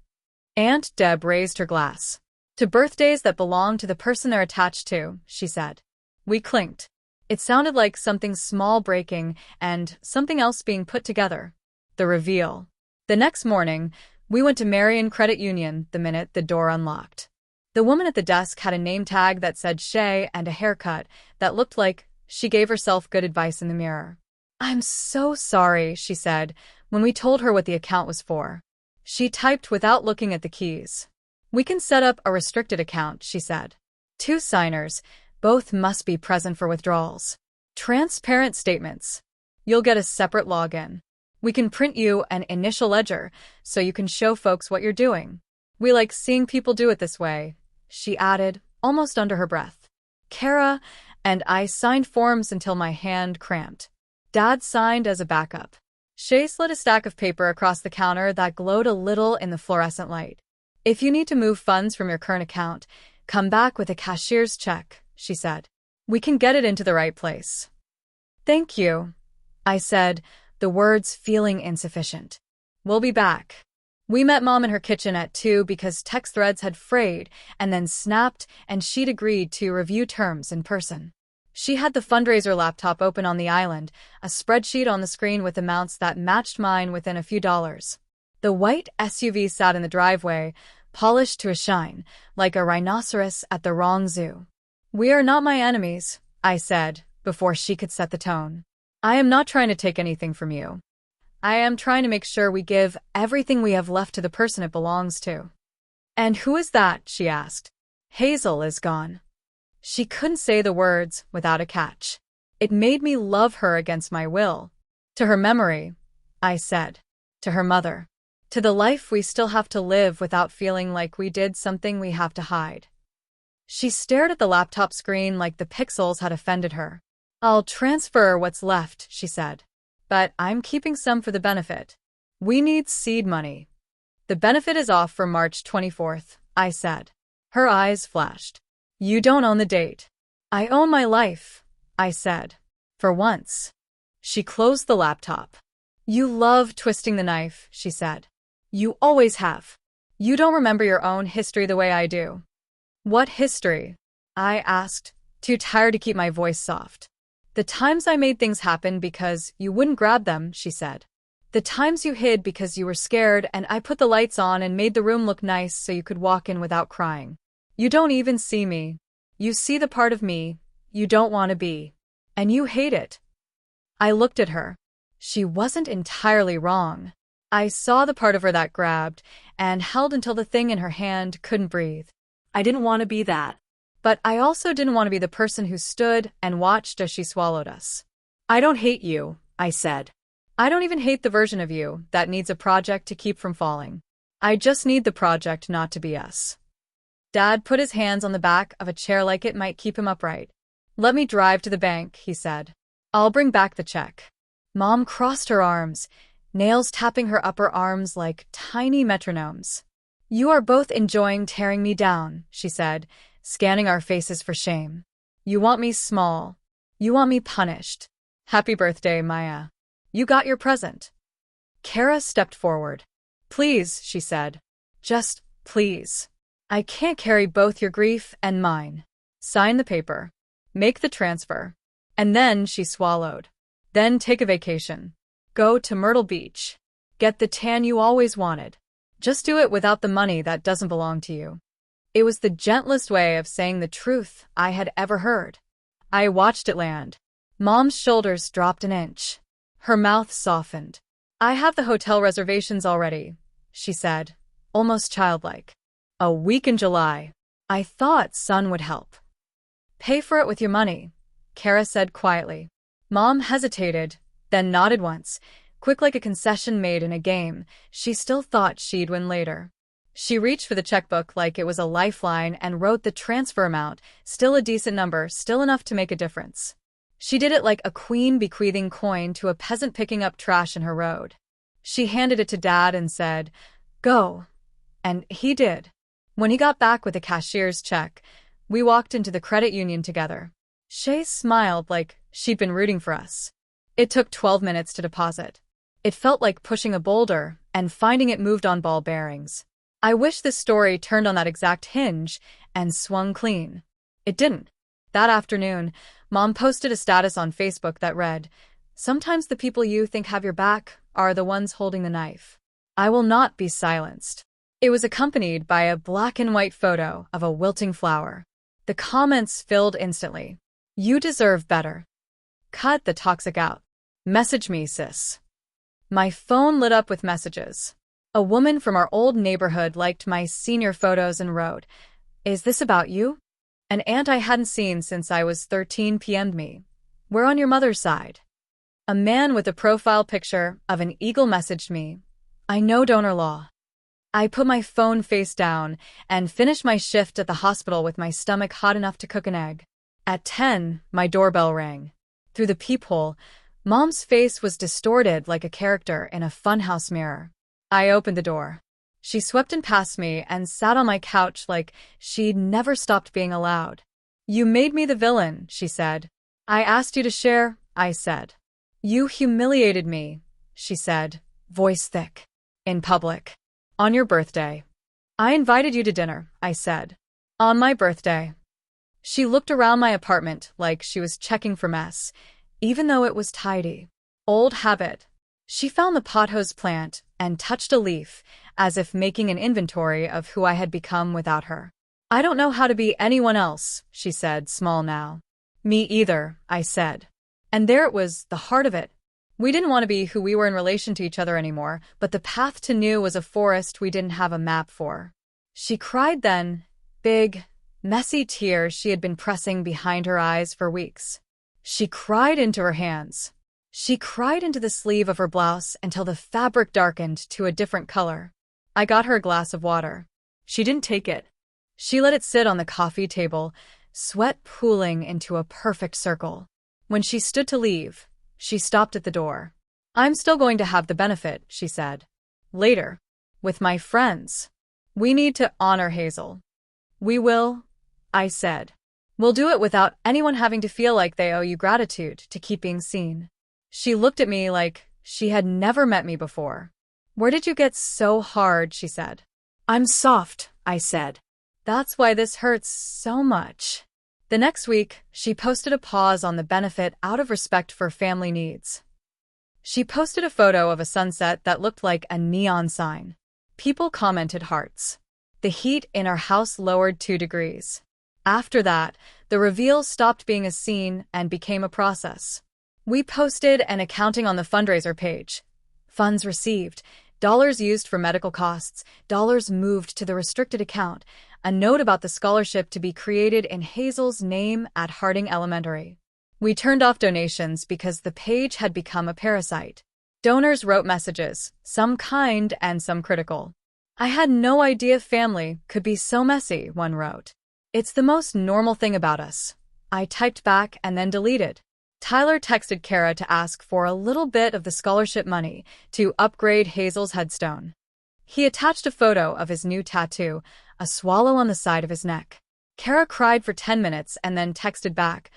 Aunt Deb raised her glass. To birthdays that belong to the person they're attached to, she said. We clinked. It sounded like something small breaking and something else being put together. The reveal. The next morning, we went to Marion Credit Union the minute the door unlocked. The woman at the desk had a name tag that said Shay and a haircut that looked like she gave herself good advice in the mirror. I'm so sorry, she said, when we told her what the account was for. She typed without looking at the keys. We can set up a restricted account, she said. 2 signers, both must be present for withdrawals. Transparent statements. You'll get a separate login. We can print you an initial ledger so you can show folks what you're doing. We like seeing people do it this way, she added, almost under her breath. Kara and I signed forms until my hand cramped. Dad signed as a backup. Shay slid a stack of paper across the counter that glowed a little in the fluorescent light. If you need to move funds from your current account, come back with a cashier's check, she said. We can get it into the right place. Thank you, I said, the words feeling insufficient. We'll be back. We met Mom in her kitchen at 2 because text threads had frayed and then snapped, and she'd agreed to review terms in person. She had the fundraiser laptop open on the island, a spreadsheet on the screen with amounts that matched mine within a few dollars. The white SUV sat in the driveway, polished to a shine, like a rhinoceros at the wrong zoo. We are not my enemies, I said, before she could set the tone. I am not trying to take anything from you. I am trying to make sure we give everything we have left to the person it belongs to. And who is that? She asked. Hazel is gone. She couldn't say the words without a catch. It made me love her against my will. To her memory, I said. To her mother. To the life we still have to live without feeling like we did something we have to hide. She stared at the laptop screen like the pixels had offended her. I'll transfer what's left, she said. But I'm keeping some for the benefit. We need seed money. The benefit is off for March 24th, I said. Her eyes flashed. You don't own the date. I own my life, I said. For once. She closed the laptop. You love twisting the knife, she said. You always have. You don't remember your own history the way I do. What history? I asked, too tired to keep my voice soft. The times I made things happen because you wouldn't grab them, she said. The times you hid because you were scared and I put the lights on and made the room look nice so you could walk in without crying. You don't even see me. You see the part of me you don't want to be. And you hate it. I looked at her. She wasn't entirely wrong. I saw the part of her that grabbed and held until the thing in her hand couldn't breathe. I didn't want to be that. But I also didn't want to be the person who stood and watched as she swallowed us. I don't hate you, I said. I don't even hate the version of you that needs a project to keep from falling. I just need the project not to be us. Dad put his hands on the back of a chair like it might keep him upright. Let me drive to the bank, he said. I'll bring back the check. Mom crossed her arms, nails tapping her upper arms like tiny metronomes. You are both enjoying tearing me down, she said, scanning our faces for shame. You want me small. You want me punished. Happy birthday, Maya. You got your present. Kara stepped forward. Please, she said. Just, please. I can't carry both your grief and mine. Sign the paper. Make the transfer. And then she swallowed. Then take a vacation. Go to Myrtle Beach. Get the tan you always wanted. Just do it without the money that doesn't belong to you. It was the gentlest way of saying the truth I had ever heard. I watched it land. Mom's shoulders dropped an inch. Her mouth softened. I have the hotel reservations already, she said, almost childlike. A week in July. I thought Son would help. Pay for it with your money, Kara said quietly. Mom hesitated, then nodded once. Quick like a concession made in a game, she still thought she'd win later. She reached for the checkbook like it was a lifeline and wrote the transfer amount, still a decent number, still enough to make a difference. She did it like a queen bequeathing coin to a peasant picking up trash in her road. She handed it to Dad and said, Go. And he did. When he got back with the cashier's check, we walked into the credit union together. Shay smiled like she'd been rooting for us. It took 12 minutes to deposit. It felt like pushing a boulder and finding it moved on ball bearings. I wish this story turned on that exact hinge and swung clean. It didn't. That afternoon, Mom posted a status on Facebook that read, Sometimes the people you think have your back are the ones holding the knife. I will not be silenced. It was accompanied by a black and white photo of a wilting flower. The comments filled instantly. You deserve better. Cut the toxic out. Message me, sis. My phone lit up with messages. A woman from our old neighborhood liked my senior photos and wrote, Is this about you? An aunt I hadn't seen since I was 13 PM'd me. We're on your mother's side. A man with a profile picture of an eagle messaged me, I know donor law. I put my phone face down and finished my shift at the hospital with my stomach hot enough to cook an egg. At 10, my doorbell rang. Through the peephole, Mom's face was distorted like a character in a funhouse mirror. I opened the door. She swept in past me and sat on my couch like she'd never stopped being allowed. You made me the villain, she said. I asked you to share, I said. You humiliated me, she said, voice thick. In public. On your birthday. I invited you to dinner, I said. On my birthday. She looked around my apartment like she was checking for mess, even though it was tidy. Old habit. She found the pothose plant and touched a leaf, as if making an inventory of who I had become without her. I don't know how to be anyone else, she said, small now. Me either, I said. And there it was, the heart of it. We didn't want to be who we were in relation to each other anymore, but the path to new was a forest we didn't have a map for. She cried then, big, messy tears she had been pressing behind her eyes for weeks. She cried into her hands. She cried into the sleeve of her blouse until the fabric darkened to a different color. I got her a glass of water. She didn't take it. She let it sit on the coffee table, sweat pooling into a perfect circle. When she stood to leave, she stopped at the door. I'm still going to have the benefit, she said. Later. With my friends. We need to honor Hazel. We will, I said. We'll do it without anyone having to feel like they owe you gratitude to keep being seen. She looked at me like she had never met me before. Where did you get so hard, she said. I'm soft, I said. That's why this hurts so much. The next week, she posted a pause on the benefit out of respect for family needs. She posted a photo of a sunset that looked like a neon sign. People commented hearts. The heat in our house lowered 2 degrees. After that, the reveal stopped being a scene and became a process. We posted an accounting on the fundraiser page. Funds received, dollars used for medical costs, dollars moved to the restricted account, a note about the scholarship to be created in Hazel's name at Harding Elementary. We turned off donations because the page had become a parasite. Donors wrote messages, some kind and some critical. I had no idea family could be so messy, one wrote. It's the most normal thing about us. I typed back and then deleted. Tyler texted Kara to ask for a little bit of the scholarship money to upgrade Hazel's headstone. He attached a photo of his new tattoo, a swallow on the side of his neck. Kara cried for 10 minutes and then texted back,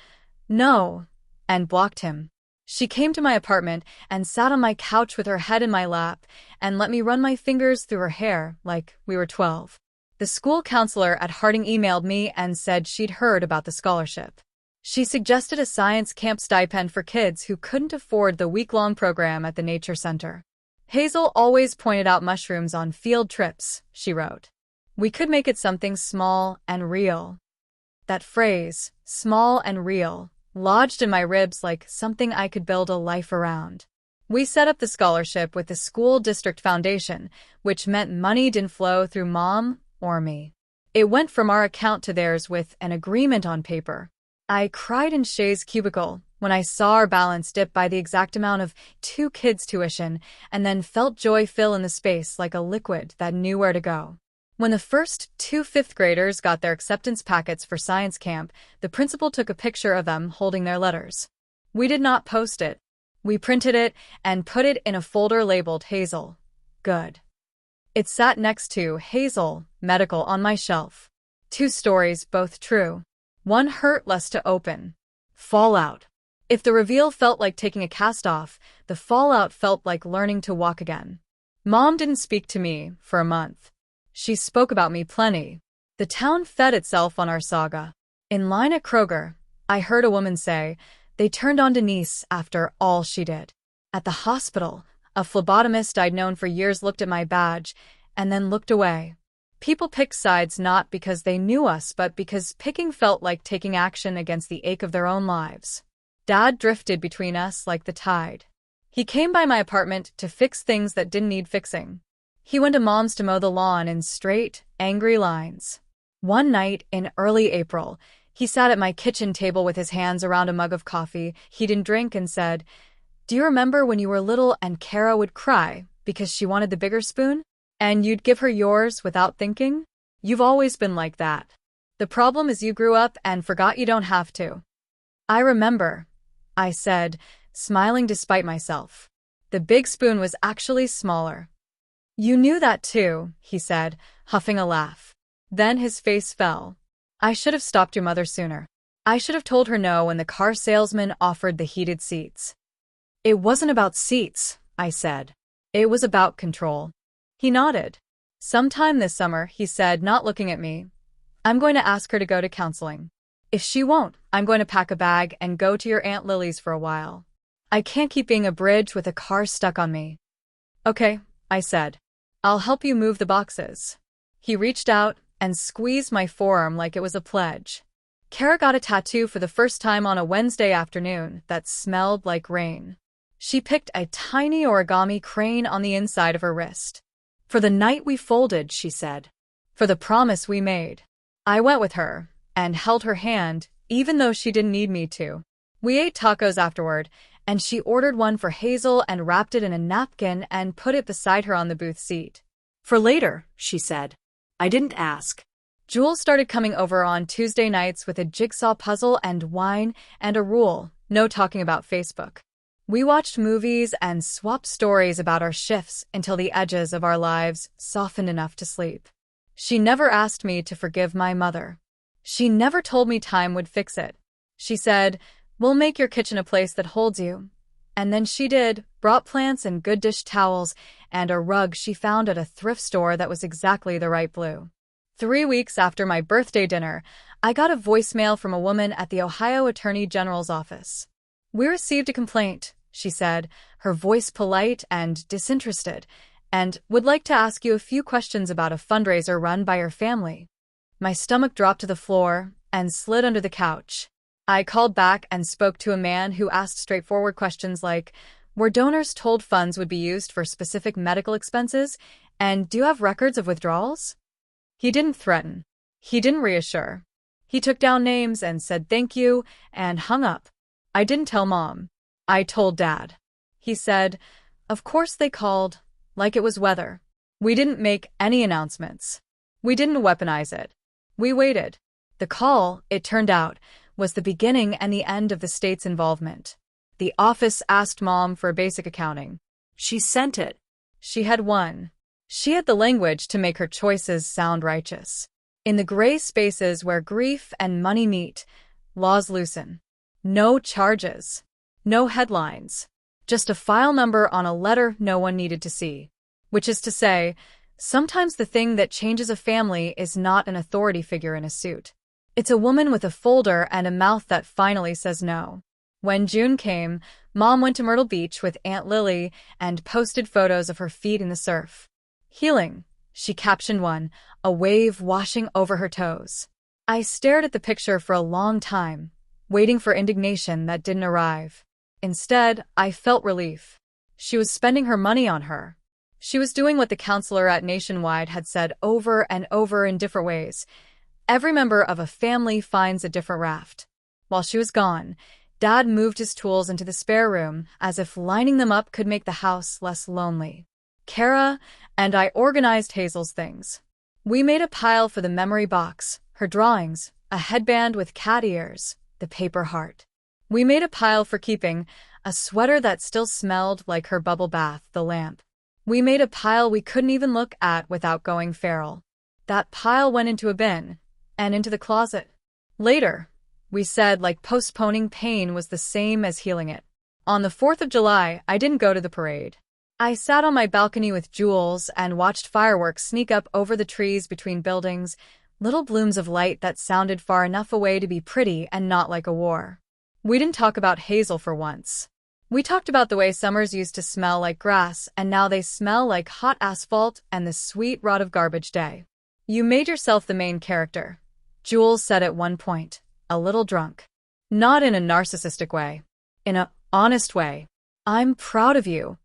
"No," and blocked him. She came to my apartment and sat on my couch with her head in my lap and let me run my fingers through her hair like we were 12. The school counselor at Harding emailed me and said she'd heard about the scholarship. She suggested a science camp stipend for kids who couldn't afford the week-long program at the nature center. Hazel always pointed out mushrooms on field trips, she wrote. We could make it something small and real. That phrase, small and real, lodged in my ribs like something I could build a life around. We set up the scholarship with the school district foundation, which meant money didn't flow through Mom or me. It went from our account to theirs with an agreement on paper. I cried in Shay's cubicle when I saw our balance dip by the exact amount of 2 kids' tuition and then felt joy fill in the space like a liquid that knew where to go. When the first 2 fifth graders got their acceptance packets for science camp, the principal took a picture of them holding their letters. We did not post it. We printed it and put it in a folder labeled Hazel. Good. It sat next to Hazel, medical on my shelf. 2 stories, both true. One hurt less to open. Fallout. If the reveal felt like taking a cast off, the fallout felt like learning to walk again. Mom didn't speak to me for a month. She spoke about me plenty. The town fed itself on our saga. In line at Kroger, I heard a woman say, they turned on Denise after all she did. At the hospital, a phlebotomist I'd known for years looked at my badge and then looked away. People picked sides not because they knew us, but because picking felt like taking action against the ache of their own lives. Dad drifted between us like the tide. He came by my apartment to fix things that didn't need fixing. He went to Mom's to mow the lawn in straight, angry lines. One night in early April, he sat at my kitchen table with his hands around a mug of coffee he didn't drink and said, "Do you remember when you were little and Kara would cry because she wanted the bigger spoon? And you'd give her yours without thinking? You've always been like that. The problem is you grew up and forgot you don't have to." I remember, I said, smiling despite myself. The big spoon was actually smaller. You knew that too, he said, huffing a laugh. Then his face fell. I should have stopped your mother sooner. I should have told her no when the car salesman offered the heated seats. It wasn't about seats, I said. It was about control. He nodded. Sometime this summer, he said, not looking at me. I'm going to ask her to go to counseling. If she won't, I'm going to pack a bag and go to your Aunt Lily's for a while. I can't keep being a bridge with a car stuck on me. Okay, I said. I'll help you move the boxes. He reached out and squeezed my forearm like it was a pledge. Kara got a tattoo for the first time on a Wednesday afternoon that smelled like rain. She picked a tiny origami crane on the inside of her wrist. For the night we folded, she said. For the promise we made. I went with her and held her hand, even though she didn't need me to. We ate tacos afterward, and she ordered one for Hazel and wrapped it in a napkin and put it beside her on the booth seat. For later, she said. I didn't ask. Jules started coming over on Tuesday nights with a jigsaw puzzle and wine and a rule, no talking about Facebook. We watched movies and swapped stories about our shifts until the edges of our lives softened enough to sleep. She never asked me to forgive my mother. She never told me time would fix it. She said, "We'll make your kitchen a place that holds you." And then she did, brought plants and good dish towels and a rug she found at a thrift store that was exactly the right blue. 3 weeks after my birthday dinner, I got a voicemail from a woman at the Ohio Attorney General's office. We received a complaint. she said, her voice polite and disinterested, and would like to ask you a few questions about a fundraiser run by your family. My stomach dropped to the floor and slid under the couch. I called back and spoke to a man who asked straightforward questions like, were donors told funds would be used for specific medical expenses, and do you have records of withdrawals? He didn't threaten. He didn't reassure. He took down names and said thank you and hung up. I didn't tell Mom. I told Dad. He said, of course they called, like it was weather. We didn't make any announcements. We didn't weaponize it. We waited. The call, it turned out, was the beginning and the end of the state's involvement. The office asked Mom for basic accounting. She sent it. She had won. She had the language to make her choices sound righteous. In the gray spaces where grief and money meet, laws loosen. No charges. No headlines. Just a file number on a letter no one needed to see. Which is to say, sometimes the thing that changes a family is not an authority figure in a suit. It's a woman with a folder and a mouth that finally says no. When June came, Mom went to Myrtle Beach with Aunt Lily and posted photos of her feet in the surf. Healing, she captioned one, a wave washing over her toes. I stared at the picture for a long time, waiting for indignation that didn't arrive. Instead, I felt relief. She was spending her money on her. She was doing what the counselor at Nationwide had said over and over in different ways. Every member of a family finds a different raft. While she was gone, Dad moved his tools into the spare room as if lining them up could make the house less lonely. Kara and I organized Hazel's things. We made a pile for the memory box, her drawings, a headband with cat ears, the paper heart. We made a pile for keeping, a sweater that still smelled like her bubble bath, the lamp. We made a pile we couldn't even look at without going feral. That pile went into a bin, and into the closet. Later, we said like postponing pain was the same as healing it. On the 4th of July, I didn't go to the parade. I sat on my balcony with Jules and watched fireworks sneak up over the trees between buildings, little blooms of light that sounded far enough away to be pretty and not like a war. We didn't talk about Hazel for once. We talked about the way summers used to smell like grass and now they smell like hot asphalt and the sweet rot of garbage day. You made yourself the main character, Jules said at one point, a little drunk. Not in a narcissistic way. In a honest way. I'm proud of you.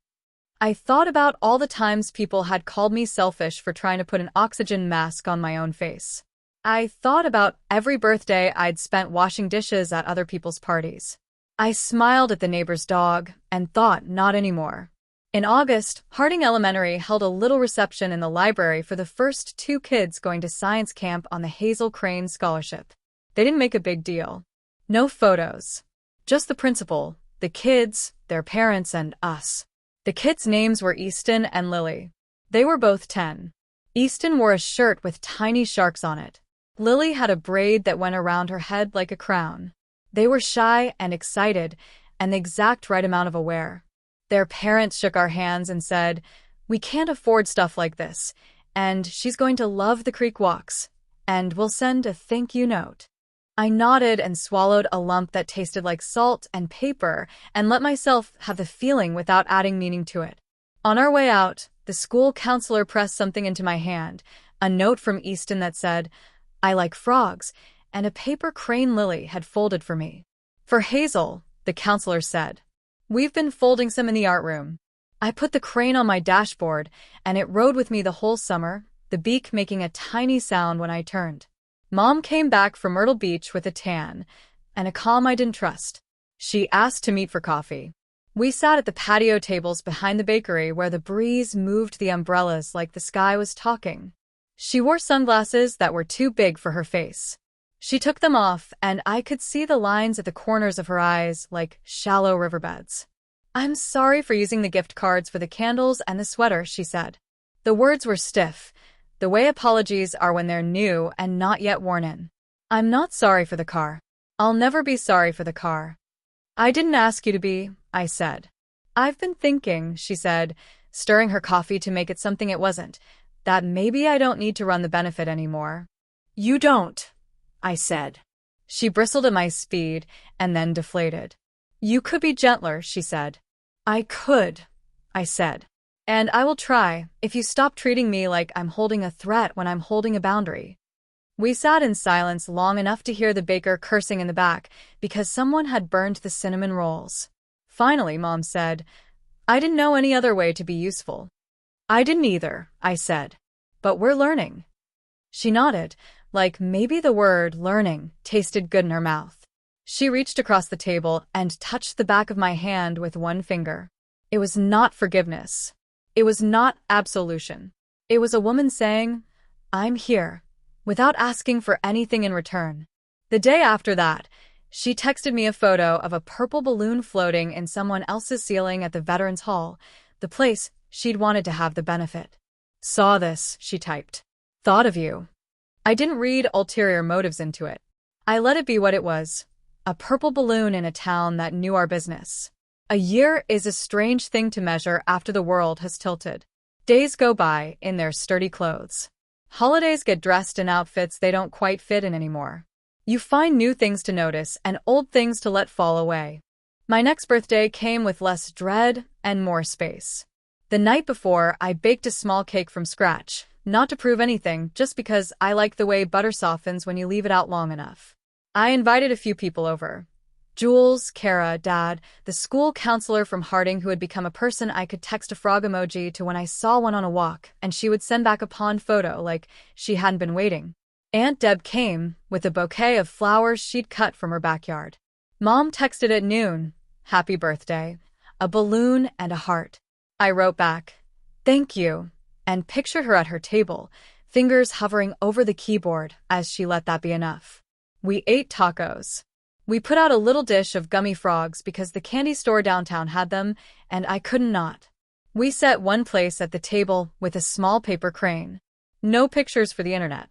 I thought about all the times people had called me selfish for trying to put an oxygen mask on my own face. I thought about every birthday I'd spent washing dishes at other people's parties. I smiled at the neighbor's dog and thought not anymore. In August, Harding Elementary held a little reception in the library for the first 2 kids going to science camp on the Hazel Crane Scholarship. They didn't make a big deal. No photos. Just the principal, the kids, their parents, and us. The kids' names were Easton and Lily. They were both 10. Easton wore a shirt with tiny sharks on it. Lily had a braid that went around her head like a crown. They were shy and excited, and the exact right amount of aware. Their parents shook our hands and said, "We can't afford stuff like this, and she's going to love the creek walks, and we'll send a thank you note." I nodded and swallowed a lump that tasted like salt and paper and let myself have the feeling without adding meaning to it. On our way out, the school counselor pressed something into my hand, a note from Easton that said, "I like frogs," and a paper crane Lily had folded for me. "For Hazel," the counselor said. "We've been folding some in the art room." I put the crane on my dashboard, and it rode with me the whole summer, the beak making a tiny sound when I turned. Mom came back from Myrtle Beach with a tan, and a calm I didn't trust. She asked to meet for coffee. We sat at the patio tables behind the bakery where the breeze moved the umbrellas like the sky was talking. She wore sunglasses that were too big for her face. She took them off, and I could see the lines at the corners of her eyes like shallow riverbeds. "I'm sorry for using the gift cards for the candles and the sweater," she said. The words were stiff, the way apologies are when they're new and not yet worn in. "I'm not sorry for the car. I'll never be sorry for the car." "I didn't ask you to be," I said. "I've been thinking," she said, stirring her coffee to make it something it wasn't, "that maybe I don't need to run the benefit anymore." "You don't," I said. She bristled at my speed and then deflated. "You could be gentler," she said. I could, I said. And I will try, if you stop treating me like I'm holding a threat when I'm holding a boundary. We sat in silence long enough to hear the baker cursing in the back because someone had burned the cinnamon rolls. Finally, Mom said, I didn't know any other way to be useful. I didn't either, I said. But we're learning. She nodded, like maybe the word learning tasted good in her mouth. She reached across the table and touched the back of my hand with one finger. It was not forgiveness. It was not absolution. It was a woman saying, I'm here, without asking for anything in return. The day after that, she texted me a photo of a purple balloon floating in someone else's ceiling at the Veterans Hall, the place she'd wanted to have the benefit. Saw this, she typed. Thought of you. I didn't read ulterior motives into it. I let it be what it was. A purple balloon in a town that knew our business. A year is a strange thing to measure after the world has tilted. Days go by in their sturdy clothes. Holidays get dressed in outfits they don't quite fit in anymore. You find new things to notice and old things to let fall away. My next birthday came with less dread and more space. The night before, I baked a small cake from scratch, not to prove anything, just because I like the way butter softens when you leave it out long enough. I invited a few people over. Jules, Kara, Dad, the school counselor from Harding who had become a person I could text a frog emoji to when I saw one on a walk, and she would send back a pond photo like she hadn't been waiting. Aunt Deb came with a bouquet of flowers she'd cut from her backyard. Mom texted at noon, "Happy birthday," a balloon and a heart. I wrote back, "Thank you," and pictured her at her table, fingers hovering over the keyboard as she let that be enough. We ate tacos. We put out a little dish of gummy frogs because the candy store downtown had them, and I couldn't not. We set one place at the table with a small paper crane. No pictures for the internet.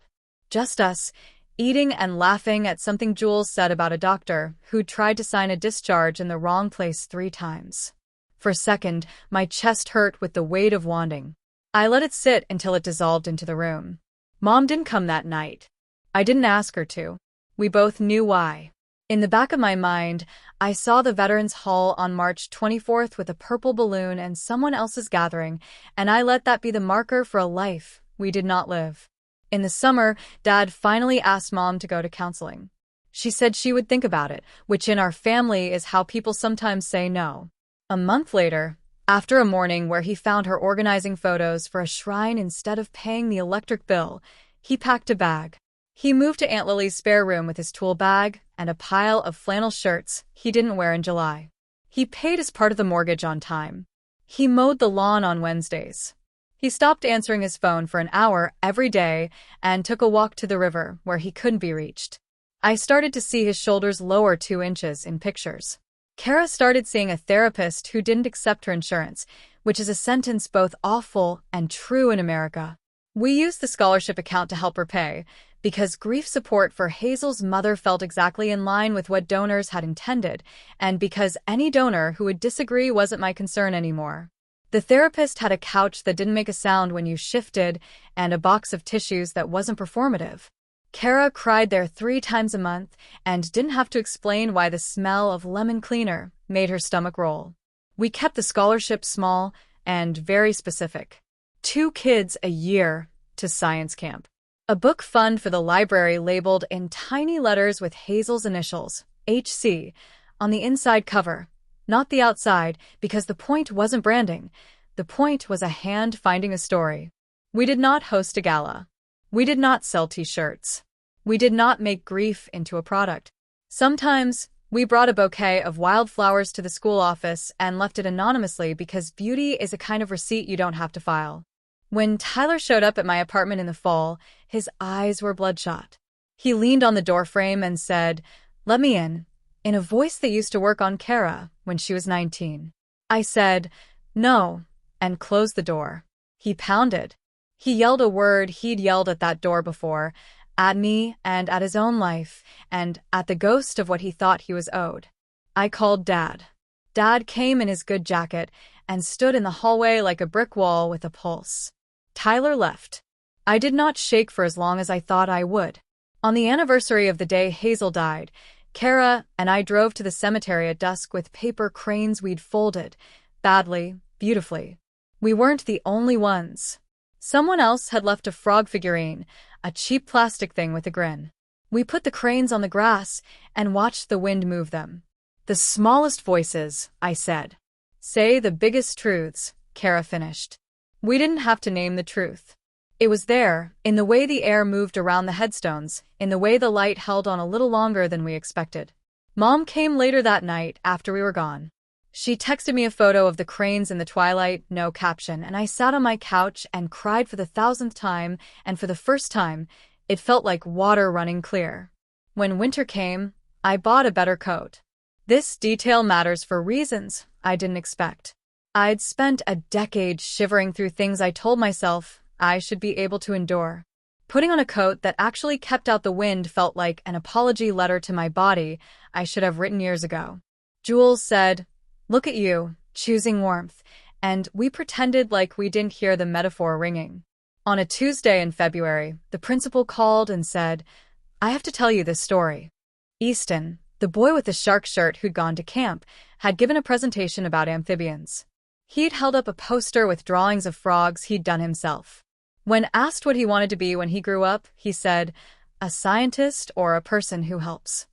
Just us, eating and laughing at something Jules said about a doctor who'd tried to sign a discharge in the wrong place 3 times. For a second, my chest hurt with the weight of wanting. I let it sit until it dissolved into the room. Mom didn't come that night. I didn't ask her to. We both knew why. In the back of my mind, I saw the Veterans Hall on March 24th with a purple balloon and someone else's gathering, and I let that be the marker for a life we did not live. In the summer, Dad finally asked Mom to go to counseling. She said she would think about it, which in our family is how people sometimes say no. A month later, after a morning where he found her organizing photos for a shrine instead of paying the electric bill, he packed a bag. He moved to Aunt Lily's spare room with his tool bag and a pile of flannel shirts he didn't wear in July. He paid his part of the mortgage on time. He mowed the lawn on Wednesdays. He stopped answering his phone for an hour every day and took a walk to the river where he couldn't be reached. I started to see his shoulders lower 2 inches in pictures. Kara started seeing a therapist who didn't accept her insurance, which is a sentence both awful and true in America. We used the scholarship account to help her pay, because grief support for Hazel's mother felt exactly in line with what donors had intended, and because any donor who would disagree wasn't my concern anymore. The therapist had a couch that didn't make a sound when you shifted, and a box of tissues that wasn't performative. Kara cried there 3 times a month and didn't have to explain why the smell of lemon cleaner made her stomach roll. We kept the scholarship small and very specific. 2 kids a year to science camp. A book fund for the library labeled in tiny letters with Hazel's initials, HC, on the inside cover, not the outside, because the point wasn't branding. The point was a hand finding a story. We did not host a gala. We did not sell t-shirts. We did not make grief into a product. Sometimes, we brought a bouquet of wildflowers to the school office and left it anonymously because beauty is a kind of receipt you don't have to file. When Tyler showed up at my apartment in the fall, his eyes were bloodshot. He leaned on the doorframe and said, "Let me in a voice that used to work on Kara when she was 19. I said, "No," and closed the door. He pounded. He yelled a word he'd yelled at that door before, at me and at his own life, and at the ghost of what he thought he was owed. I called Dad. Dad came in his good jacket and stood in the hallway like a brick wall with a pulse. Tyler left. I did not shake for as long as I thought I would. On the anniversary of the day Hazel died, Kara and I drove to the cemetery at dusk with paper cranes we'd folded, Badly, beautifully. We weren't the only ones. Someone else had left a frog figurine, a cheap plastic thing with a grin. We put the cranes on the grass and watched the wind move them. The smallest voices, I said. Say the biggest truths, Kara finished. We didn't have to name the truth. It was there, in the way the air moved around the headstones, in the way the light held on a little longer than we expected. Mom came later that night after we were gone. She texted me a photo of the cranes in the twilight, no caption, and I sat on my couch and cried for the 1,000th time, and for the first time, it felt like water running clear. When winter came, I bought a better coat. This detail matters for reasons I didn't expect. I'd spent a decade shivering through things I told myself I should be able to endure. Putting on a coat that actually kept out the wind felt like an apology letter to my body I should have written years ago. Jules said, "Look at you, choosing warmth," and we pretended like we didn't hear the metaphor ringing. On a Tuesday in February, the principal called and said, "I have to tell you this story." Easton, the boy with the shark shirt who'd gone to camp, had given a presentation about amphibians. He'd held up a poster with drawings of frogs he'd done himself. When asked what he wanted to be when he grew up, he said, "A scientist or a person who helps."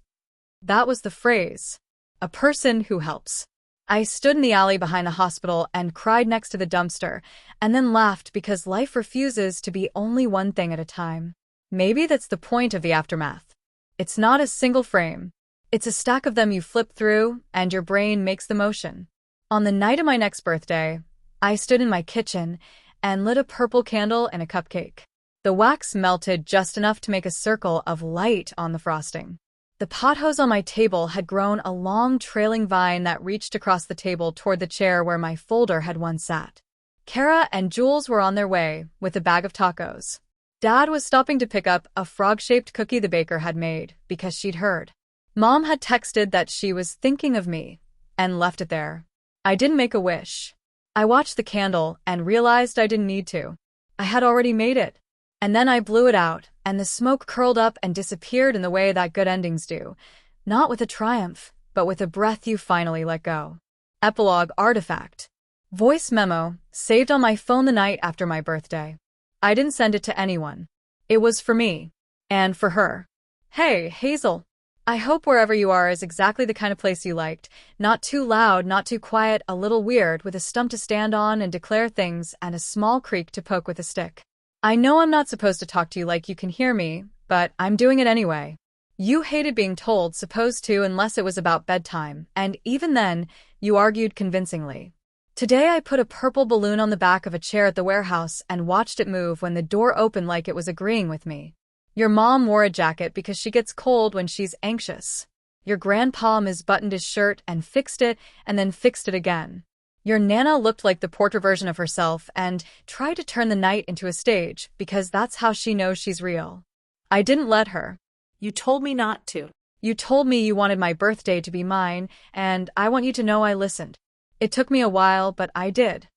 That was the phrase. A person who helps. I stood in the alley behind the hospital and cried next to the dumpster, and then laughed because life refuses to be only one thing at a time. Maybe that's the point of the aftermath. It's not a single frame. It's a stack of them you flip through, and your brain makes the motion. On the night of my next birthday, I stood in my kitchen and lit a purple candle and a cupcake. The wax melted just enough to make a circle of light on the frosting. The pothose on my table had grown a long trailing vine that reached across the table toward the chair where my folder had once sat. Kara and Jules were on their way with a bag of tacos. Dad was stopping to pick up a frog-shaped cookie the baker had made because she'd heard. Mom had texted that she was thinking of me and left it there. I didn't make a wish. I watched the candle and realized I didn't need to. I had already made it. And then I blew it out, and the smoke curled up and disappeared in the way that good endings do. Not with a triumph, but with a breath you finally let go. Epilogue artifact. Voice memo, saved on my phone the night after my birthday. I didn't send it to anyone. It was for me. And for her. Hey, Hazel. I hope wherever you are is exactly the kind of place you liked. Not too loud, not too quiet, a little weird, with a stump to stand on and declare things and a small creek to poke with a stick. I know I'm not supposed to talk to you like you can hear me, but I'm doing it anyway. You hated being told supposed to unless it was about bedtime, and even then, you argued convincingly. Today I put a purple balloon on the back of a chair at the warehouse and watched it move when the door opened like it was agreeing with me. Your mom wore a jacket because she gets cold when she's anxious. Your grandpa misbuttoned his shirt and fixed it and then fixed it again. Your Nana looked like the portrait version of herself and tried to turn the night into a stage because that's how she knows she's real. I didn't let her. You told me not to. You told me you wanted my birthday to be mine, and I want you to know I listened. It took me a while, but I did.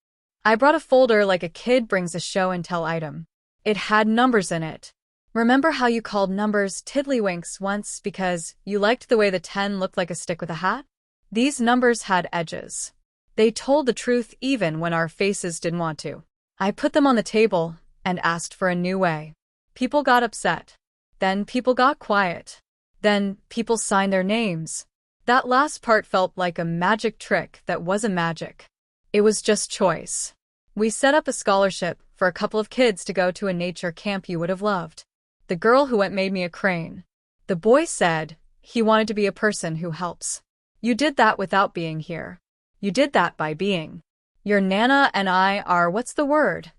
I brought a folder like a kid brings a show and tell item. It had numbers in it. Remember how you called numbers tiddlywinks once because you liked the way the 10 looked like a stick with a hat? These numbers had edges. They told the truth even when our faces didn't want to. I put them on the table and asked for a new way. People got upset. Then people got quiet. Then people signed their names. That last part felt like a magic trick that wasn't magic. It was just choice. We set up a scholarship for a couple of kids to go to a nature camp you would have loved. The girl who went made me a crane. The boy said he wanted to be a person who helps. You did that without being here. You did that by being. Your Nana and I are, what's the word?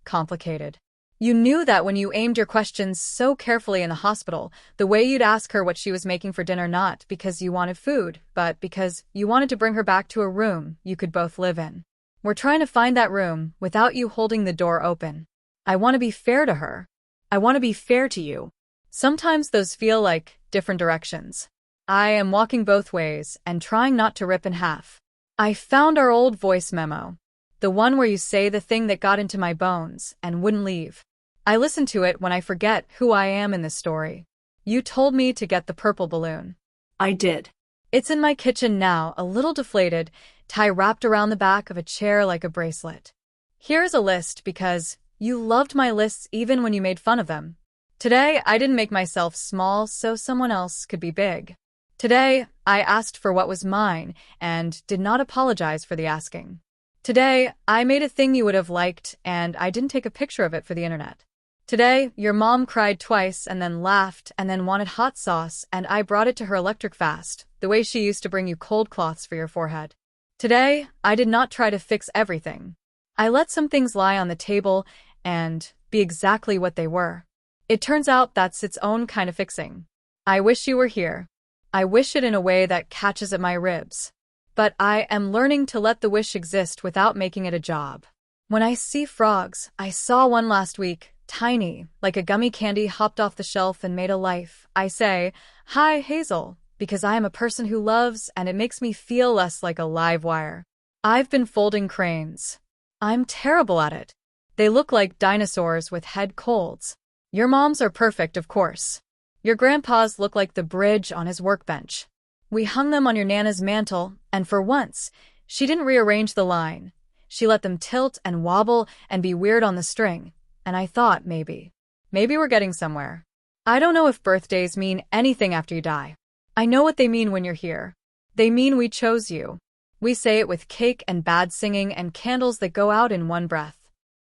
Complicated. You knew that when you aimed your questions so carefully in the hospital, the way you'd ask her what she was making for dinner, not because you wanted food, but because you wanted to bring her back to a room you could both live in. We're trying to find that room without you holding the door open. I want to be fair to her. I want to be fair to you. Sometimes those feel like different directions. I am walking both ways and trying not to rip in half. I found our old voice memo. The one where you say the thing that got into my bones and wouldn't leave. I listen to it when I forget who I am in this story. You told me to get the purple balloon. I did. It's in my kitchen now, a little deflated, tie wrapped around the back of a chair like a bracelet. Here's a list because you loved my lists even when you made fun of them. Today, I didn't make myself small so someone else could be big. Today, I asked for what was mine and did not apologize for the asking. Today, I made a thing you would have liked and I didn't take a picture of it for the internet. Today, your mom cried twice and then laughed and then wanted hot sauce and I brought it to her electric fast, the way she used to bring you cold cloths for your forehead. Today, I did not try to fix everything. I let some things lie on the table and be exactly what they were. It turns out that's its own kind of fixing. I wish you were here. I wish it in a way that catches at my ribs. But I am learning to let the wish exist without making it a job. When I see frogs, I saw one last week, tiny, like a gummy candy hopped off the shelf and made a life. I say, "Hi, Hazel," because I am a person who loves and it makes me feel less like a live wire. I've been folding cranes. I'm terrible at it. They look like dinosaurs with head colds. Your moms are perfect, of course. Your grandpa's look like the bridge on his workbench. We hung them on your Nana's mantle, and for once, she didn't rearrange the line. She let them tilt and wobble and be weird on the string. And I thought maybe we're getting somewhere. I don't know if birthdays mean anything after you die. I know what they mean when you're here. They mean we chose you. We say it with cake and bad singing and candles that go out in one breath.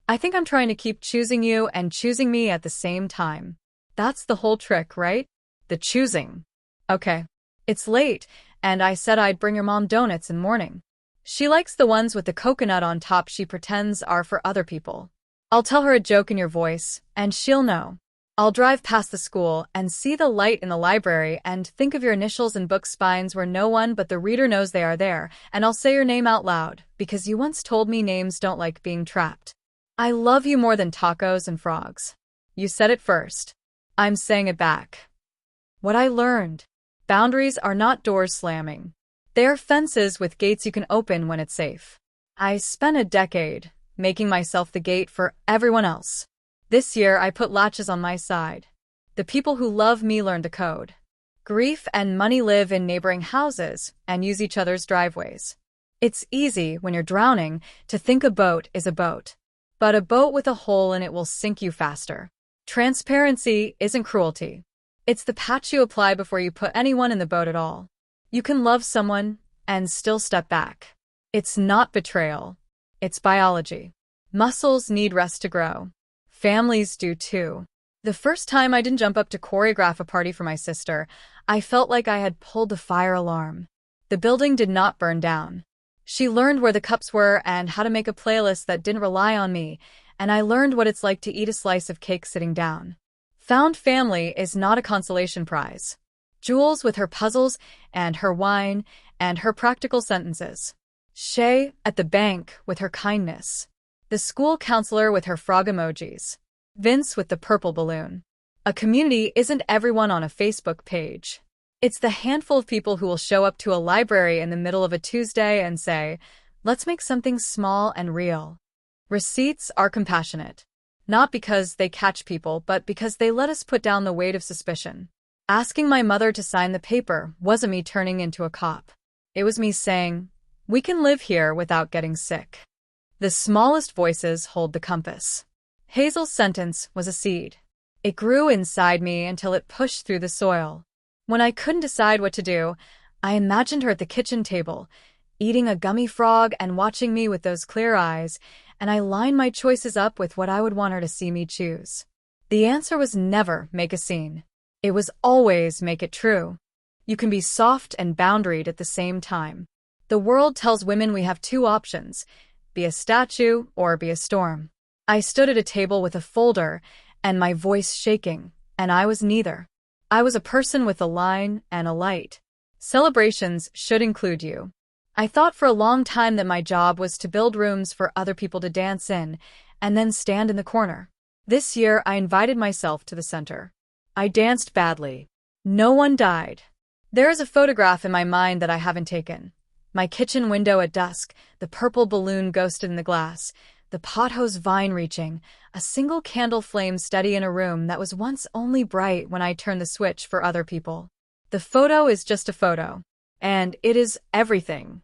I think I'm trying to keep choosing you and choosing me at the same time. That's the whole trick, right? The choosing. Okay. It's late, and I said I'd bring your mom donuts in the morning. She likes the ones with the coconut on top she pretends are for other people. I'll tell her a joke in your voice, and she'll know. I'll drive past the school and see the light in the library and think of your initials in book spines where no one but the reader knows they are there, and I'll say your name out loud, because you once told me names don't like being trapped. I love you more than tacos and frogs. You said it first. I'm saying it back. What I learned. Boundaries are not doors slamming. They are fences with gates you can open when it's safe. I spent a decade making myself the gate for everyone else. This year, I put latches on my side. The people who love me learned the code. Grief and money live in neighboring houses and use each other's driveways. It's easy, when you're drowning, to think a boat is a boat. But a boat with a hole in it will sink you faster. Transparency isn't cruelty. It's the patch you apply before you put anyone in the boat at all. You can love someone and still step back. It's not betrayal. It's biology. Muscles need rest to grow. Families do too. The first time I didn't jump up to choreograph a party for my sister, I felt like I had pulled the fire alarm. The building did not burn down. She learned where the cups were and how to make a playlist that didn't rely on me, and I learned what it's like to eat a slice of cake sitting down. Found family is not a consolation prize. Jules with her puzzles and her wine and her practical sentences. Shay at the bank with her kindness. The school counselor with her frog emojis. Vince with the purple balloon. A community isn't everyone on a Facebook page. It's the handful of people who will show up to a library in the middle of a Tuesday and say, "Let's make something small and real." Receipts are compassionate. Not because they catch people, but because they let us put down the weight of suspicion. Asking my mother to sign the paper wasn't me turning into a cop. It was me saying, "We can live here without getting sick." The smallest voices hold the compass. Hazel's sentence was a seed. It grew inside me until it pushed through the soil. When I couldn't decide what to do, I imagined her at the kitchen table, eating a gummy frog and watching me with those clear eyes, and I lined my choices up with what I would want her to see me choose. The answer was never make a scene. It was always make it true. You can be soft and boundaried at the same time. The world tells women we have two options: be a statue or be a storm. I stood at a table with a folder and my voice shaking, and I was neither. I was a person with a line and a light. Celebrations should include you. I thought for a long time that my job was to build rooms for other people to dance in and then stand in the corner. This year, I invited myself to the center. I danced badly. No one died. There is a photograph in my mind that I haven't taken. My kitchen window at dusk, the purple balloon ghosted in the glass, the pothose vine reaching, a single candle flame steady in a room that was once only bright when I turned the switch for other people. The photo is just a photo. And it is everything.